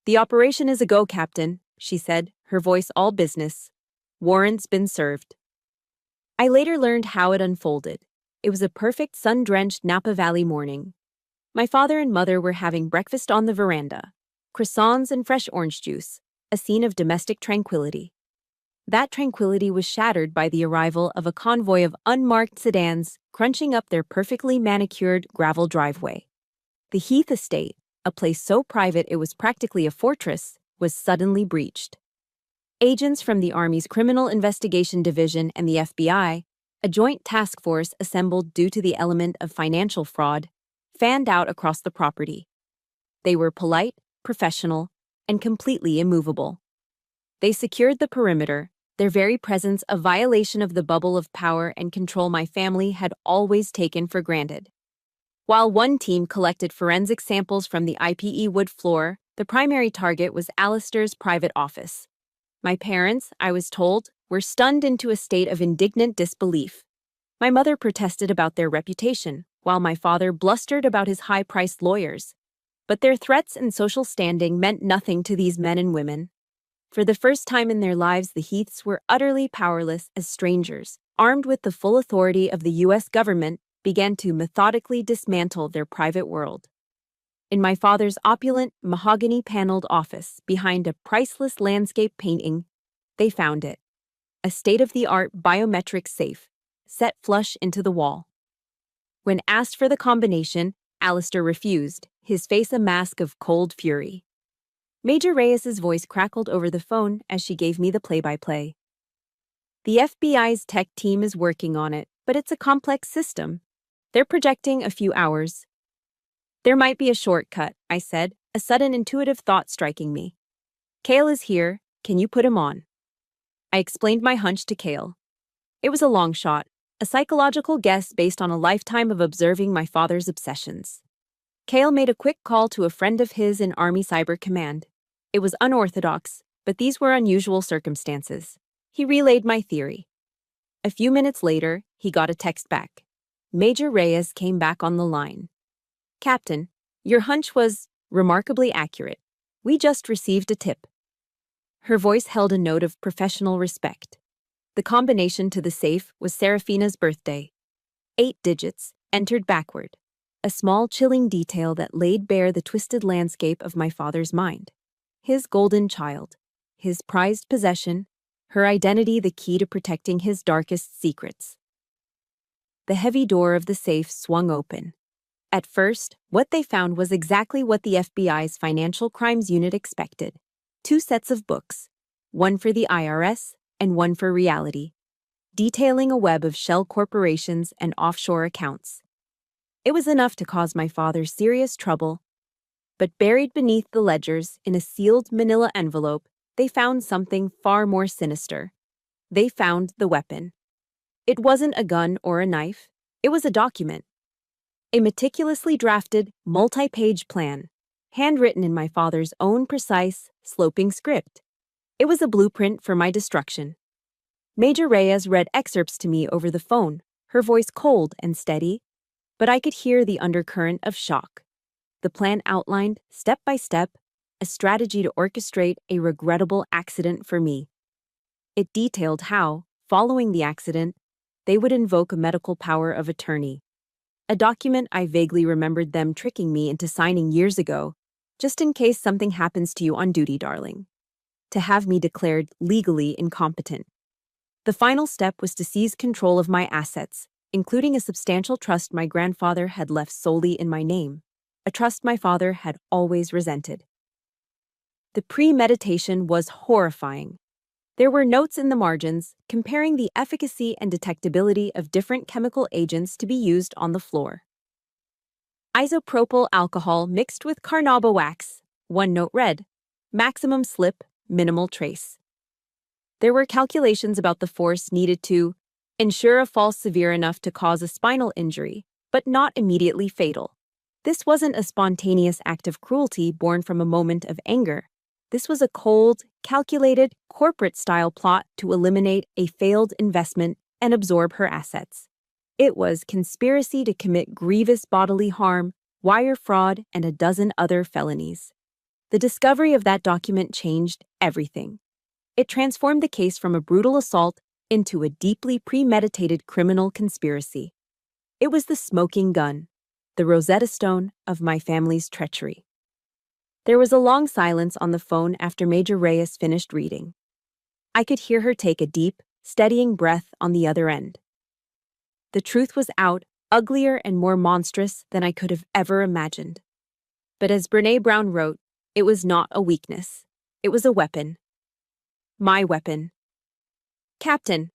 "The operation is a go, Captain," she said, her voice all business. "Warrant's been served." I later learned how it unfolded. It was a perfect sun-drenched Napa Valley morning. My father and mother were having breakfast on the veranda. Croissants and fresh orange juice, a scene of domestic tranquility. That tranquility was shattered by the arrival of a convoy of unmarked sedans crunching up their perfectly manicured gravel driveway. The Heath estate, a place so private it was practically a fortress, was suddenly breached. Agents from the Army's Criminal Investigation Division and the FBI, a joint task force assembled due to the element of financial fraud, fanned out across the property. They were polite, professional, and completely immovable. They secured the perimeter, their very presence a violation of the bubble of power and control my family had always taken for granted. While one team collected forensic samples from the IPE wood floor, the primary target was Alistair's private office. My parents, I was told, were stunned into a state of indignant disbelief. My mother protested about their reputation, while my father blustered about his high-priced lawyers. But their threats and social standing meant nothing to these men and women. For the first time in their lives, the Heaths were utterly powerless as strangers, armed with the full authority of the U.S. government, began to methodically dismantle their private world. In my father's opulent, mahogany-paneled office, behind a priceless landscape painting, they found it. A state-of-the-art biometric safe, set flush into the wall. When asked for the combination, Alistair refused, his face a mask of cold fury. Major Reyes's voice crackled over the phone as she gave me the play-by-play. "The FBI's tech team is working on it, but it's a complex system. They're projecting a few hours." "There might be a shortcut," I said, a sudden intuitive thought striking me. "Cale is here. Can you put him on?" I explained my hunch to Cale. It was a long shot, a psychological guess based on a lifetime of observing my father's obsessions. Cale made a quick call to a friend of his in Army Cyber Command. It was unorthodox, but these were unusual circumstances. He relayed my theory. A few minutes later, he got a text back. Major Reyes came back on the line. "Captain, your hunch was remarkably accurate. We just received a tip." Her voice held a note of professional respect. The combination to the safe was Serafina's birthday. 8 digits, entered backward. A small, chilling detail that laid bare the twisted landscape of my father's mind. His golden child, his prized possession, her identity the key to protecting his darkest secrets. The heavy door of the safe swung open. At first, what they found was exactly what the FBI's Financial Crimes Unit expected. 2 sets of books, one for the IRS and one for reality, detailing a web of shell corporations and offshore accounts. It was enough to cause my father serious trouble, but buried beneath the ledgers in a sealed manila envelope, they found something far more sinister. They found the weapon. It wasn't a gun or a knife, it was a document. A meticulously drafted, multi-page plan, handwritten in my father's own precise, sloping script. It was a blueprint for my destruction. Major Reyes read excerpts to me over the phone, her voice cold and steady, but I could hear the undercurrent of shock. The plan outlined, step by step, a strategy to orchestrate a regrettable accident for me. It detailed how, following the accident, they would invoke a medical power of attorney. a document I vaguely remembered them tricking me into signing years ago, just in case something happens to you on duty, darling. To have me declared legally incompetent. The final step was to seize control of my assets, including a substantial trust my grandfather had left solely in my name, a trust my father had always resented. The premeditation was horrifying. There were notes in the margins comparing the efficacy and detectability of different chemical agents to be used on the floor. Isopropyl alcohol mixed with carnauba wax, one note read, maximum slip, minimal trace. There were calculations about the force needed to ensure a fall severe enough to cause a spinal injury, but not immediately fatal. This wasn't a spontaneous act of cruelty born from a moment of anger. This was a cold, calculated, corporate-style plot to eliminate a failed investment and absorb her assets. It was conspiracy to commit grievous bodily harm, wire fraud, and a dozen other felonies. The discovery of that document changed everything. It transformed the case from a brutal assault into a deeply premeditated criminal conspiracy. It was the smoking gun, the Rosetta Stone of my family's treachery. There was a long silence on the phone after Major Reyes finished reading. I could hear her take a deep, steadying breath on the other end. The truth was out, uglier and more monstrous than I could have ever imagined. But as Brené Brown wrote, it was not a weakness. It was a weapon. My weapon. Captain,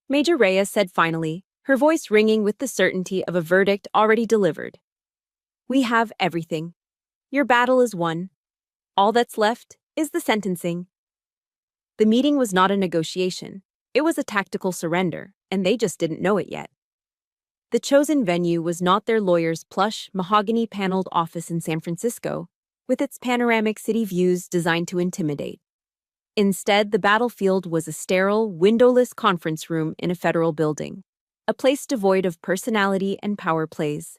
Major Reyes said finally, her voice ringing with the certainty of a verdict already delivered. We have everything. Your battle is won. All that's left is the sentencing. The meeting was not a negotiation. It was a tactical surrender, and they just didn't know it yet. The chosen venue was not their lawyer's plush, mahogany-paneled office in San Francisco, with its panoramic city views designed to intimidate. Instead, the battlefield was a sterile, windowless conference room in a federal building, a place devoid of personality and power plays.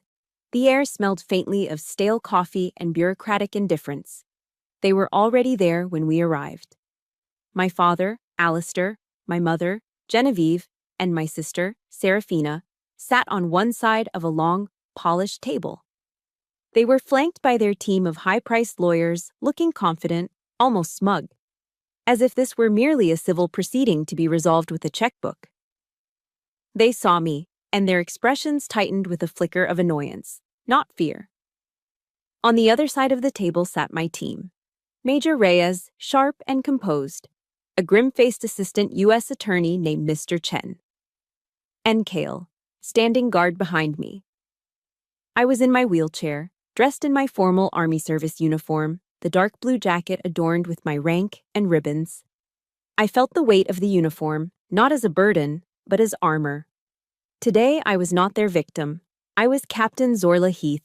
The air smelled faintly of stale coffee and bureaucratic indifference. They were already there when we arrived. My father, Alistair, my mother, Genevieve, and my sister, Serafina, sat on one side of a long, polished table. They were flanked by their team of high-priced lawyers, looking confident, almost smug, as if this were merely a civil proceeding to be resolved with a checkbook. They saw me, and their expressions tightened with a flicker of annoyance, not fear. On the other side of the table sat my team. Major Reyes, sharp and composed, a grim-faced assistant U.S. attorney named Mr. Chen, and Cale, standing guard behind me. I was in my wheelchair, dressed in my formal Army service uniform, the dark blue jacket adorned with my rank and ribbons. I felt the weight of the uniform, not as a burden, but as armor. Today, I was not their victim. I was Captain Zorla Heath,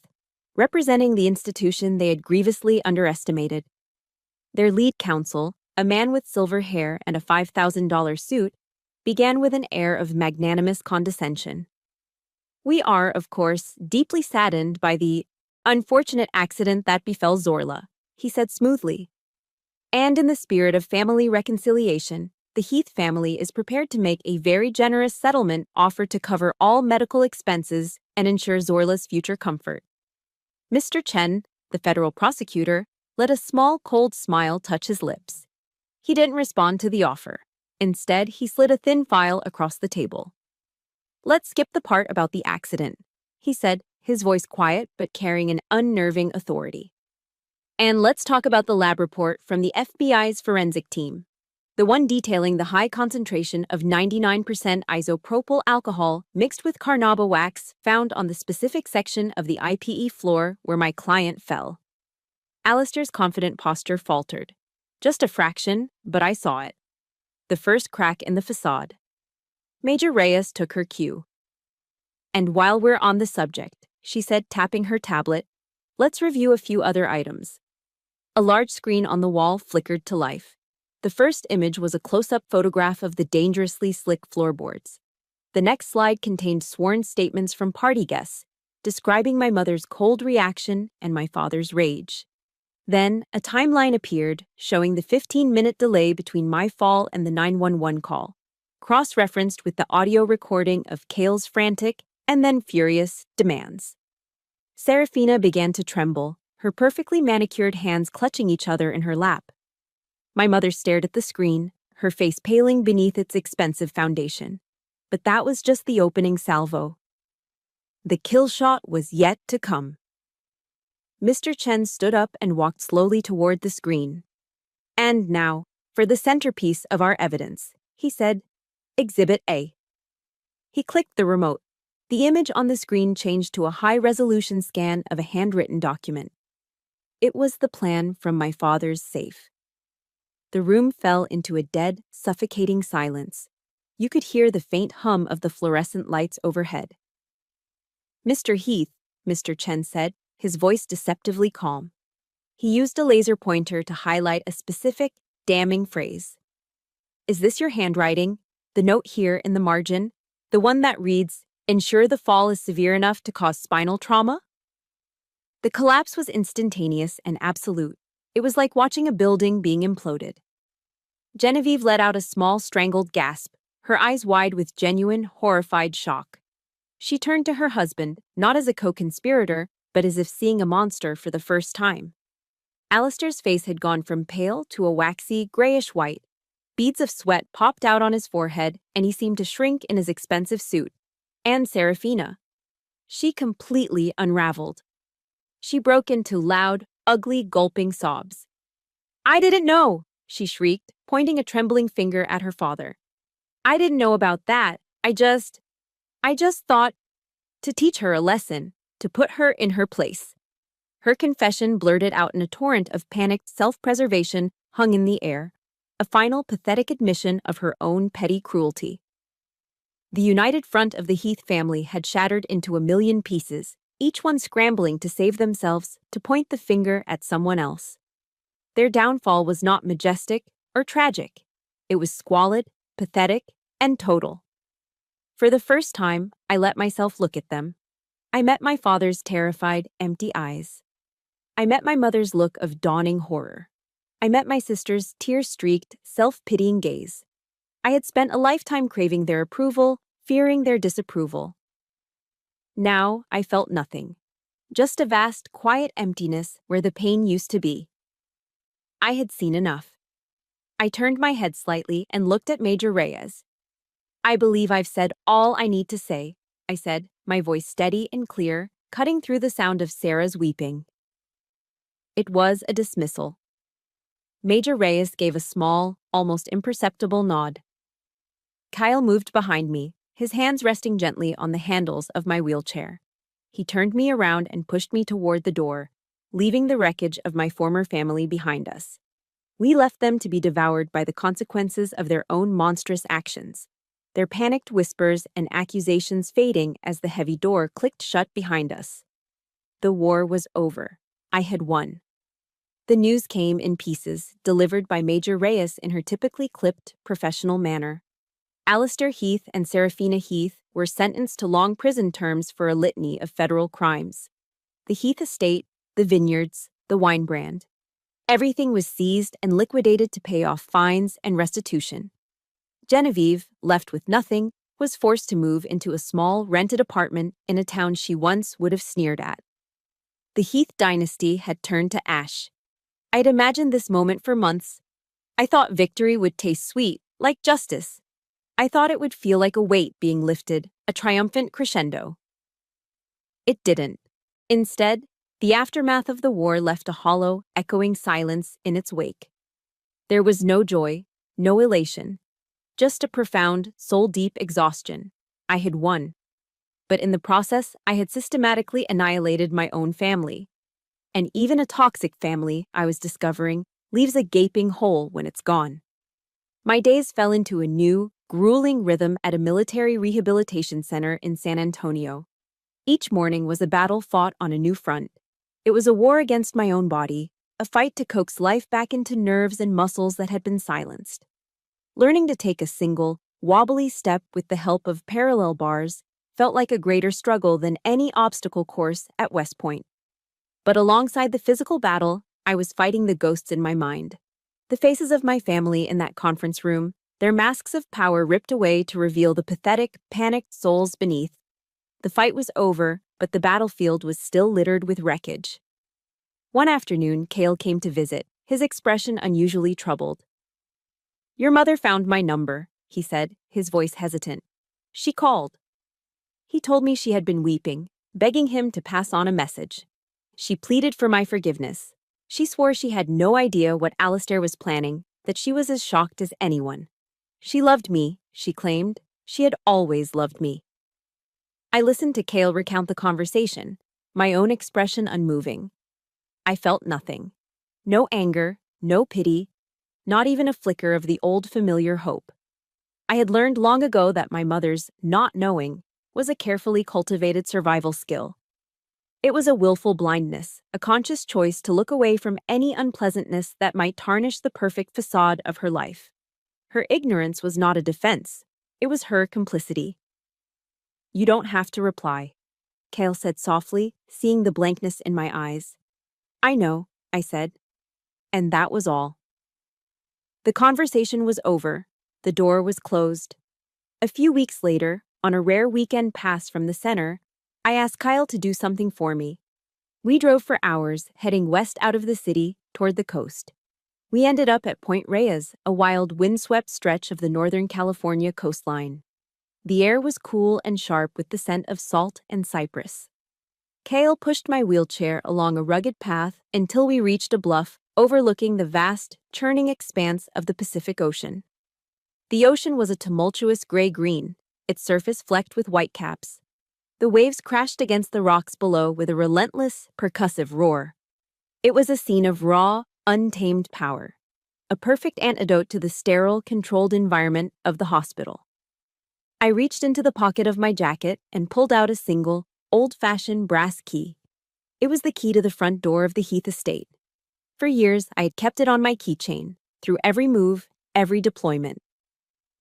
representing the institution they had grievously underestimated. Their lead counsel, a man with silver hair and a $5,000 suit, began with an air of magnanimous condescension. We are, of course, deeply saddened by the unfortunate accident that befell Zorla, he said smoothly. And in the spirit of family reconciliation, the Heath family is prepared to make a very generous settlement offer to cover all medical expenses and ensure Zorla's future comfort. Mr. Chen, the federal prosecutor, let a small, cold smile touch his lips. He didn't respond to the offer. Instead, he slid a thin file across the table. Let's skip the part about the accident, he said, his voice quiet but carrying an unnerving authority. And let's talk about the lab report from the FBI's forensic team. The one detailing the high concentration of 99% isopropyl alcohol mixed with carnauba wax found on the specific section of the IPE floor where my client fell. Alistair's confident posture faltered. Just a fraction, but I saw it. The first crack in the facade. Major Reyes took her cue. And while we're on the subject, she said, tapping her tablet, let's review a few other items. A large screen on the wall flickered to life. The first image was a close-up photograph of the dangerously slick floorboards. The next slide contained sworn statements from party guests, describing my mother's cold reaction and my father's rage. Then, a timeline appeared, showing the 15-minute delay between my fall and the 911 call, cross-referenced with the audio recording of Cale's frantic, and then furious demands. Serafina began to tremble, her perfectly manicured hands clutching each other in her lap. My mother stared at the screen, her face paling beneath its expensive foundation. But that was just the opening salvo. The kill shot was yet to come. Mr. Chen stood up and walked slowly toward the screen. "And now, for the centerpiece of our evidence," he said. "Exhibit A." He clicked the remote. The image on the screen changed to a high-resolution scan of a handwritten document. It was the plan from my father's safe. The room fell into a dead, suffocating silence. You could hear the faint hum of the fluorescent lights overhead. "Mr. Heath," Mr. Chen said, his voice deceptively calm. He used a laser pointer to highlight a specific, damning phrase. "Is this your handwriting? The note here in the margin? The one that reads, 'Ensure the fall is severe enough to cause spinal trauma'?" The collapse was instantaneous and absolute. It was like watching a building being imploded. Genevieve let out a small, strangled gasp, her eyes wide with genuine, horrified shock. She turned to her husband, not as a co-conspirator, but as if seeing a monster for the first time. Alistair's face had gone from pale to a waxy, grayish white. Beads of sweat popped out on his forehead, and he seemed to shrink in his expensive suit. And Serafina. She completely unraveled. She broke into loud, ugly, gulping sobs. "I didn't know," she shrieked, pointing a trembling finger at her father. "I didn't know about that. I just thought to teach her a lesson, to put her in her place." Her confession blurted out in a torrent of panicked self-preservation hung in the air, a final pathetic admission of her own petty cruelty. The united front of the Heath family had shattered into a million pieces, each one scrambling to save themselves, to point the finger at someone else. Their downfall was not majestic or tragic. It was squalid, pathetic, and total. For the first time, I let myself look at them. I met my father's terrified, empty eyes. I met my mother's look of dawning horror. I met my sister's tear-streaked, self-pitying gaze. I had spent a lifetime craving their approval, fearing their disapproval. Now I felt nothing. Just a vast, quiet emptiness where the pain used to be. I had seen enough. I turned my head slightly and looked at Major Reyes. "I believe I've said all I need to say," I said, my voice steady and clear, cutting through the sound of Sarah's weeping. It was a dismissal. Major Reyes gave a small, almost imperceptible nod. Kyle moved behind me, his hands resting gently on the handles of my wheelchair. He turned me around and pushed me toward the door, leaving the wreckage of my former family behind us. We left them to be devoured by the consequences of their own monstrous actions, their panicked whispers and accusations fading as the heavy door clicked shut behind us. The war was over. I had won. The news came in pieces, delivered by Major Reyes in her typically clipped, professional manner. Alistair Heath and Serafina Heath were sentenced to long prison terms for a litany of federal crimes. The Heath estate, the vineyards, the wine brand. Everything was seized and liquidated to pay off fines and restitution. Genevieve, left with nothing, was forced to move into a small, rented apartment in a town she once would have sneered at. The Heath dynasty had turned to ash. I'd imagined this moment for months. I thought victory would taste sweet, like justice. I thought it would feel like a weight being lifted, a triumphant crescendo. It didn't. Instead, the aftermath of the war left a hollow, echoing silence in its wake. There was no joy, no elation, just a profound, soul-deep exhaustion. I had won. But in the process, I had systematically annihilated my own family. And even a toxic family, I was discovering, leaves a gaping hole when it's gone. My days fell into a new, grueling rhythm at a military rehabilitation center in San Antonio. Each morning was a battle fought on a new front. It was a war against my own body, a fight to coax life back into nerves and muscles that had been silenced. Learning to take a single, wobbly step with the help of parallel bars felt like a greater struggle than any obstacle course at West Point. But alongside the physical battle, I was fighting the ghosts in my mind. The faces of my family in that conference room, their masks of power ripped away to reveal the pathetic, panicked souls beneath. The fight was over, but the battlefield was still littered with wreckage. One afternoon, Cale came to visit, his expression unusually troubled. "Your mother found my number," he said, his voice hesitant. "She called." He told me she had been weeping, begging him to pass on a message. She pleaded for my forgiveness. She swore she had no idea what Alistair was planning, that she was as shocked as anyone. She loved me, she claimed. She had always loved me. I listened to Cale recount the conversation, my own expression unmoving. I felt nothing. No anger, no pity, not even a flicker of the old familiar hope. I had learned long ago that my mother's not knowing was a carefully cultivated survival skill. It was a willful blindness, a conscious choice to look away from any unpleasantness that might tarnish the perfect facade of her life. Her ignorance was not a defense. It was her complicity. "You don't have to reply," Cale said softly, seeing the blankness in my eyes. "I know," I said. And that was all. The conversation was over. The door was closed. A few weeks later, on a rare weekend pass from the center, I asked Kyle to do something for me. We drove for hours, heading west out of the city toward the coast. We ended up at Point Reyes, a wild, windswept stretch of the Northern California coastline. The air was cool and sharp with the scent of salt and cypress. Cale pushed my wheelchair along a rugged path until we reached a bluff overlooking the vast, churning expanse of the Pacific Ocean. The ocean was a tumultuous gray-green, its surface flecked with whitecaps. The waves crashed against the rocks below with a relentless, percussive roar. It was a scene of raw, untamed power, a perfect antidote to the sterile, controlled environment of the hospital. I reached into the pocket of my jacket and pulled out a single, old-fashioned brass key. It was the key to the front door of the Heath estate. For years, I had kept it on my keychain, through every move, every deployment.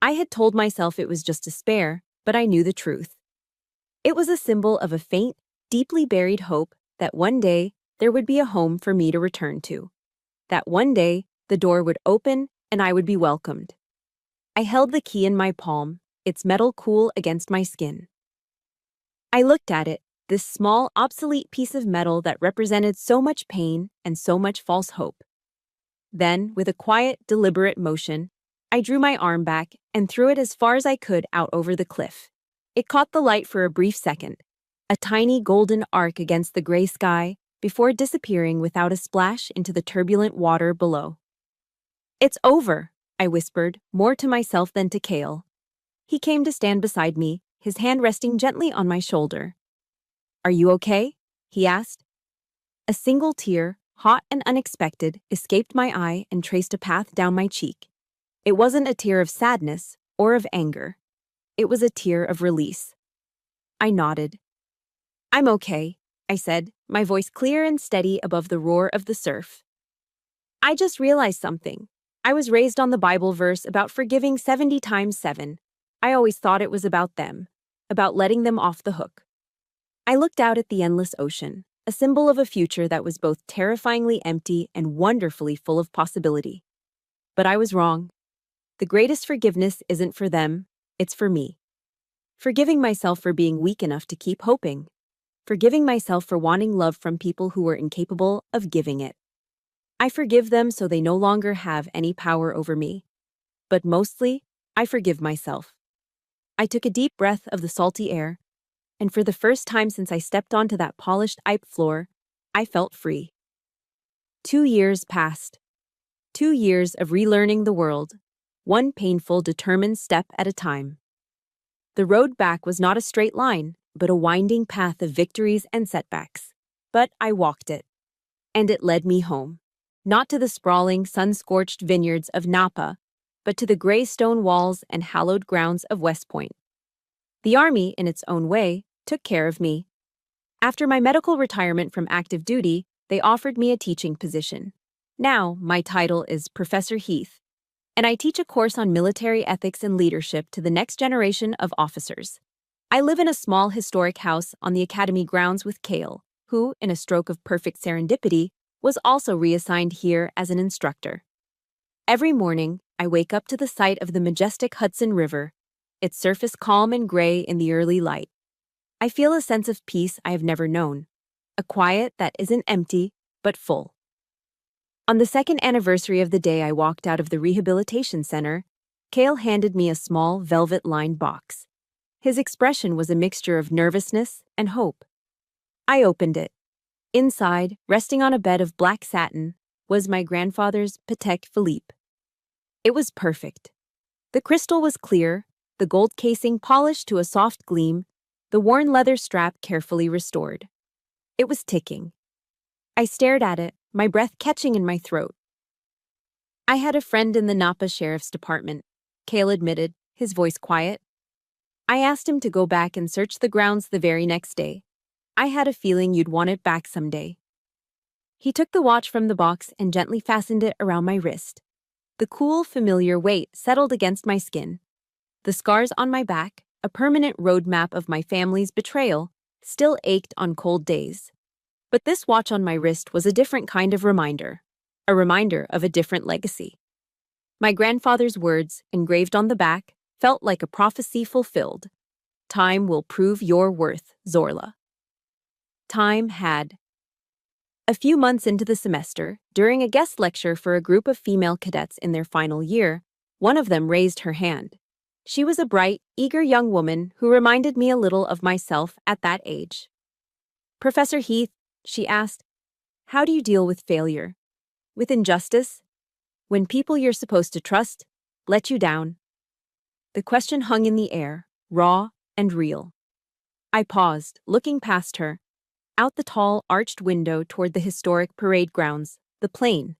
I had told myself it was just a spare, but I knew the truth. It was a symbol of a faint, deeply buried hope that one day there would be a home for me to return to. That one day, the door would open and I would be welcomed. I held the key in my palm, its metal cool against my skin. I looked at it, this small, obsolete piece of metal that represented so much pain and so much false hope. Then, with a quiet, deliberate motion, I drew my arm back and threw it as far as I could out over the cliff. It caught the light for a brief second, a tiny golden arc against the gray sky, before disappearing without a splash into the turbulent water below. "It's over," I whispered, more to myself than to Cale. He came to stand beside me, his hand resting gently on my shoulder. "Are you okay?" he asked. A single tear, hot and unexpected, escaped my eye and traced a path down my cheek. It wasn't a tear of sadness or of anger. It was a tear of release. I nodded. "I'm okay," I said, my voice clear and steady above the roar of the surf. "I just realized something. I was raised on the Bible verse about forgiving 70 times 7. I always thought it was about them, about letting them off the hook." I looked out at the endless ocean, a symbol of a future that was both terrifyingly empty and wonderfully full of possibility. But I was wrong. The greatest forgiveness isn't for them, it's for me. Forgiving myself for being weak enough to keep hoping. Forgiving myself for wanting love from people who were incapable of giving it. I forgive them so they no longer have any power over me. But mostly, I forgive myself. I took a deep breath of the salty air, and for the first time since I stepped onto that polished ice floor, I felt free. 2 years passed. 2 years of relearning the world, one painful, determined step at a time. The road back was not a straight line, but a winding path of victories and setbacks. But I walked it. And it led me home. Not to the sprawling, sun-scorched vineyards of Napa, but to the gray stone walls and hallowed grounds of West Point. The Army, in its own way, took care of me. After my medical retirement from active duty, they offered me a teaching position. Now, my title is Professor Heath, and I teach a course on military ethics and leadership to the next generation of officers. I live in a small historic house on the academy grounds with Cale, who, in a stroke of perfect serendipity, was also reassigned here as an instructor. Every morning, I wake up to the sight of the majestic Hudson River, its surface calm and gray in the early light. I feel a sense of peace I have never known, a quiet that isn't empty, but full. On the second anniversary of the day I walked out of the rehabilitation center, Cale handed me a small, velvet-lined box. His expression was a mixture of nervousness and hope. I opened it. Inside, resting on a bed of black satin, was my grandfather's Patek Philippe. It was perfect. The crystal was clear, the gold casing polished to a soft gleam, the worn leather strap carefully restored. It was ticking. I stared at it, my breath catching in my throat. I had a friend in the Napa Sheriff's Department, Cale admitted, his voice quiet. I asked him to go back and search the grounds the very next day. I had a feeling you'd want it back someday. He took the watch from the box and gently fastened it around my wrist. The cool, familiar weight settled against my skin. The scars on my back, a permanent roadmap of my family's betrayal, still ached on cold days. But this watch on my wrist was a different kind of reminder, a reminder of a different legacy. My grandfather's words, engraved on the back, felt like a prophecy fulfilled. Time will prove your worth, Zorla. Time had. A few months into the semester, during a guest lecture for a group of female cadets in their final year, one of them raised her hand. She was a bright, eager young woman who reminded me a little of myself at that age. "Professor Heath," she asked, "how do you deal with failure? With injustice? When people you're supposed to trust let you down?" The question hung in the air, raw and real. I paused, looking past her, out the tall, arched window toward the historic parade grounds, the plain,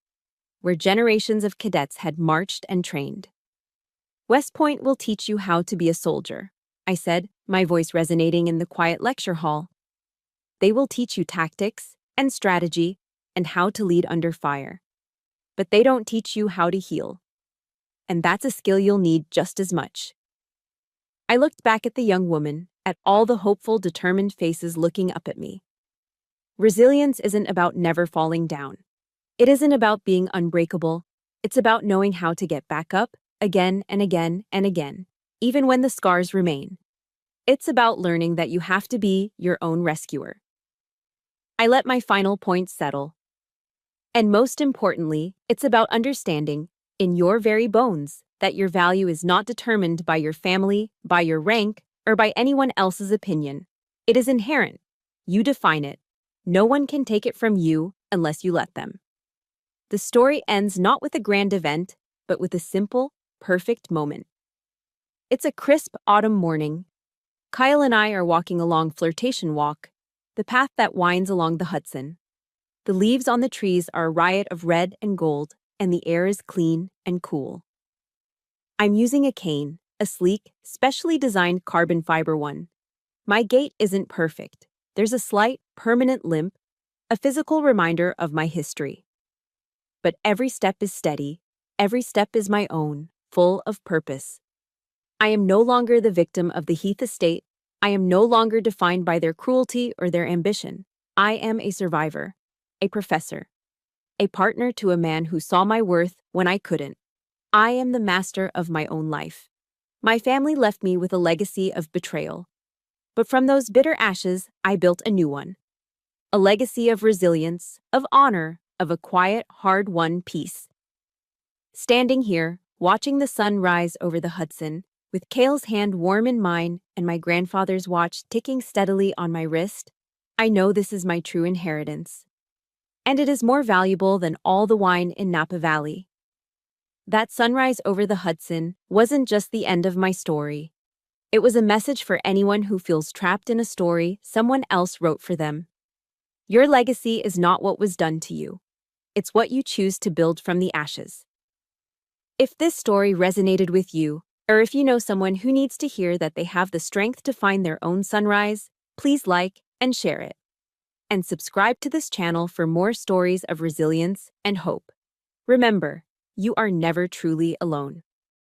where generations of cadets had marched and trained. "West Point will teach you how to be a soldier," I said, my voice resonating in the quiet lecture hall. "They will teach you tactics and strategy and how to lead under fire. But they don't teach you how to heal. And that's a skill you'll need just as much." I looked back at the young woman, at all the hopeful, determined faces looking up at me. Resilience isn't about never falling down. It isn't about being unbreakable. It's about knowing how to get back up again and again and again, even when the scars remain. It's about learning that you have to be your own rescuer. I let my final point settle. And most importantly, it's about understanding, in your very bones, that your value is not determined by your family, by your rank, or by anyone else's opinion. It is inherent. You define it. No one can take it from you unless you let them. The story ends not with a grand event, but with a simple, perfect moment. It's a crisp autumn morning. Kyle and I are walking along Flirtation Walk, the path that winds along the Hudson. The leaves on the trees are a riot of red and gold, and the air is clean and cool. I'm using a cane, a sleek, specially designed carbon fiber one. My gait isn't perfect. There's a slight, permanent limp, a physical reminder of my history. But every step is steady, every step is my own, full of purpose. I am no longer the victim of the Heath estate. I am no longer defined by their cruelty or their ambition. I am a survivor, a professor, a partner to a man who saw my worth when I couldn't. I am the master of my own life. My family left me with a legacy of betrayal. But from those bitter ashes, I built a new one. A legacy of resilience, of honor, of a quiet, hard-won peace. Standing here, watching the sun rise over the Hudson, with Cale's hand warm in mine and my grandfather's watch ticking steadily on my wrist, I know this is my true inheritance. And it is more valuable than all the wine in Napa Valley. That sunrise over the Hudson wasn't just the end of my story. It was a message for anyone who feels trapped in a story someone else wrote for them. Your legacy is not what was done to you. It's what you choose to build from the ashes. If this story resonated with you, or if you know someone who needs to hear that they have the strength to find their own sunrise, please like and share it. And subscribe to this channel for more stories of resilience and hope. Remember, you are never truly alone.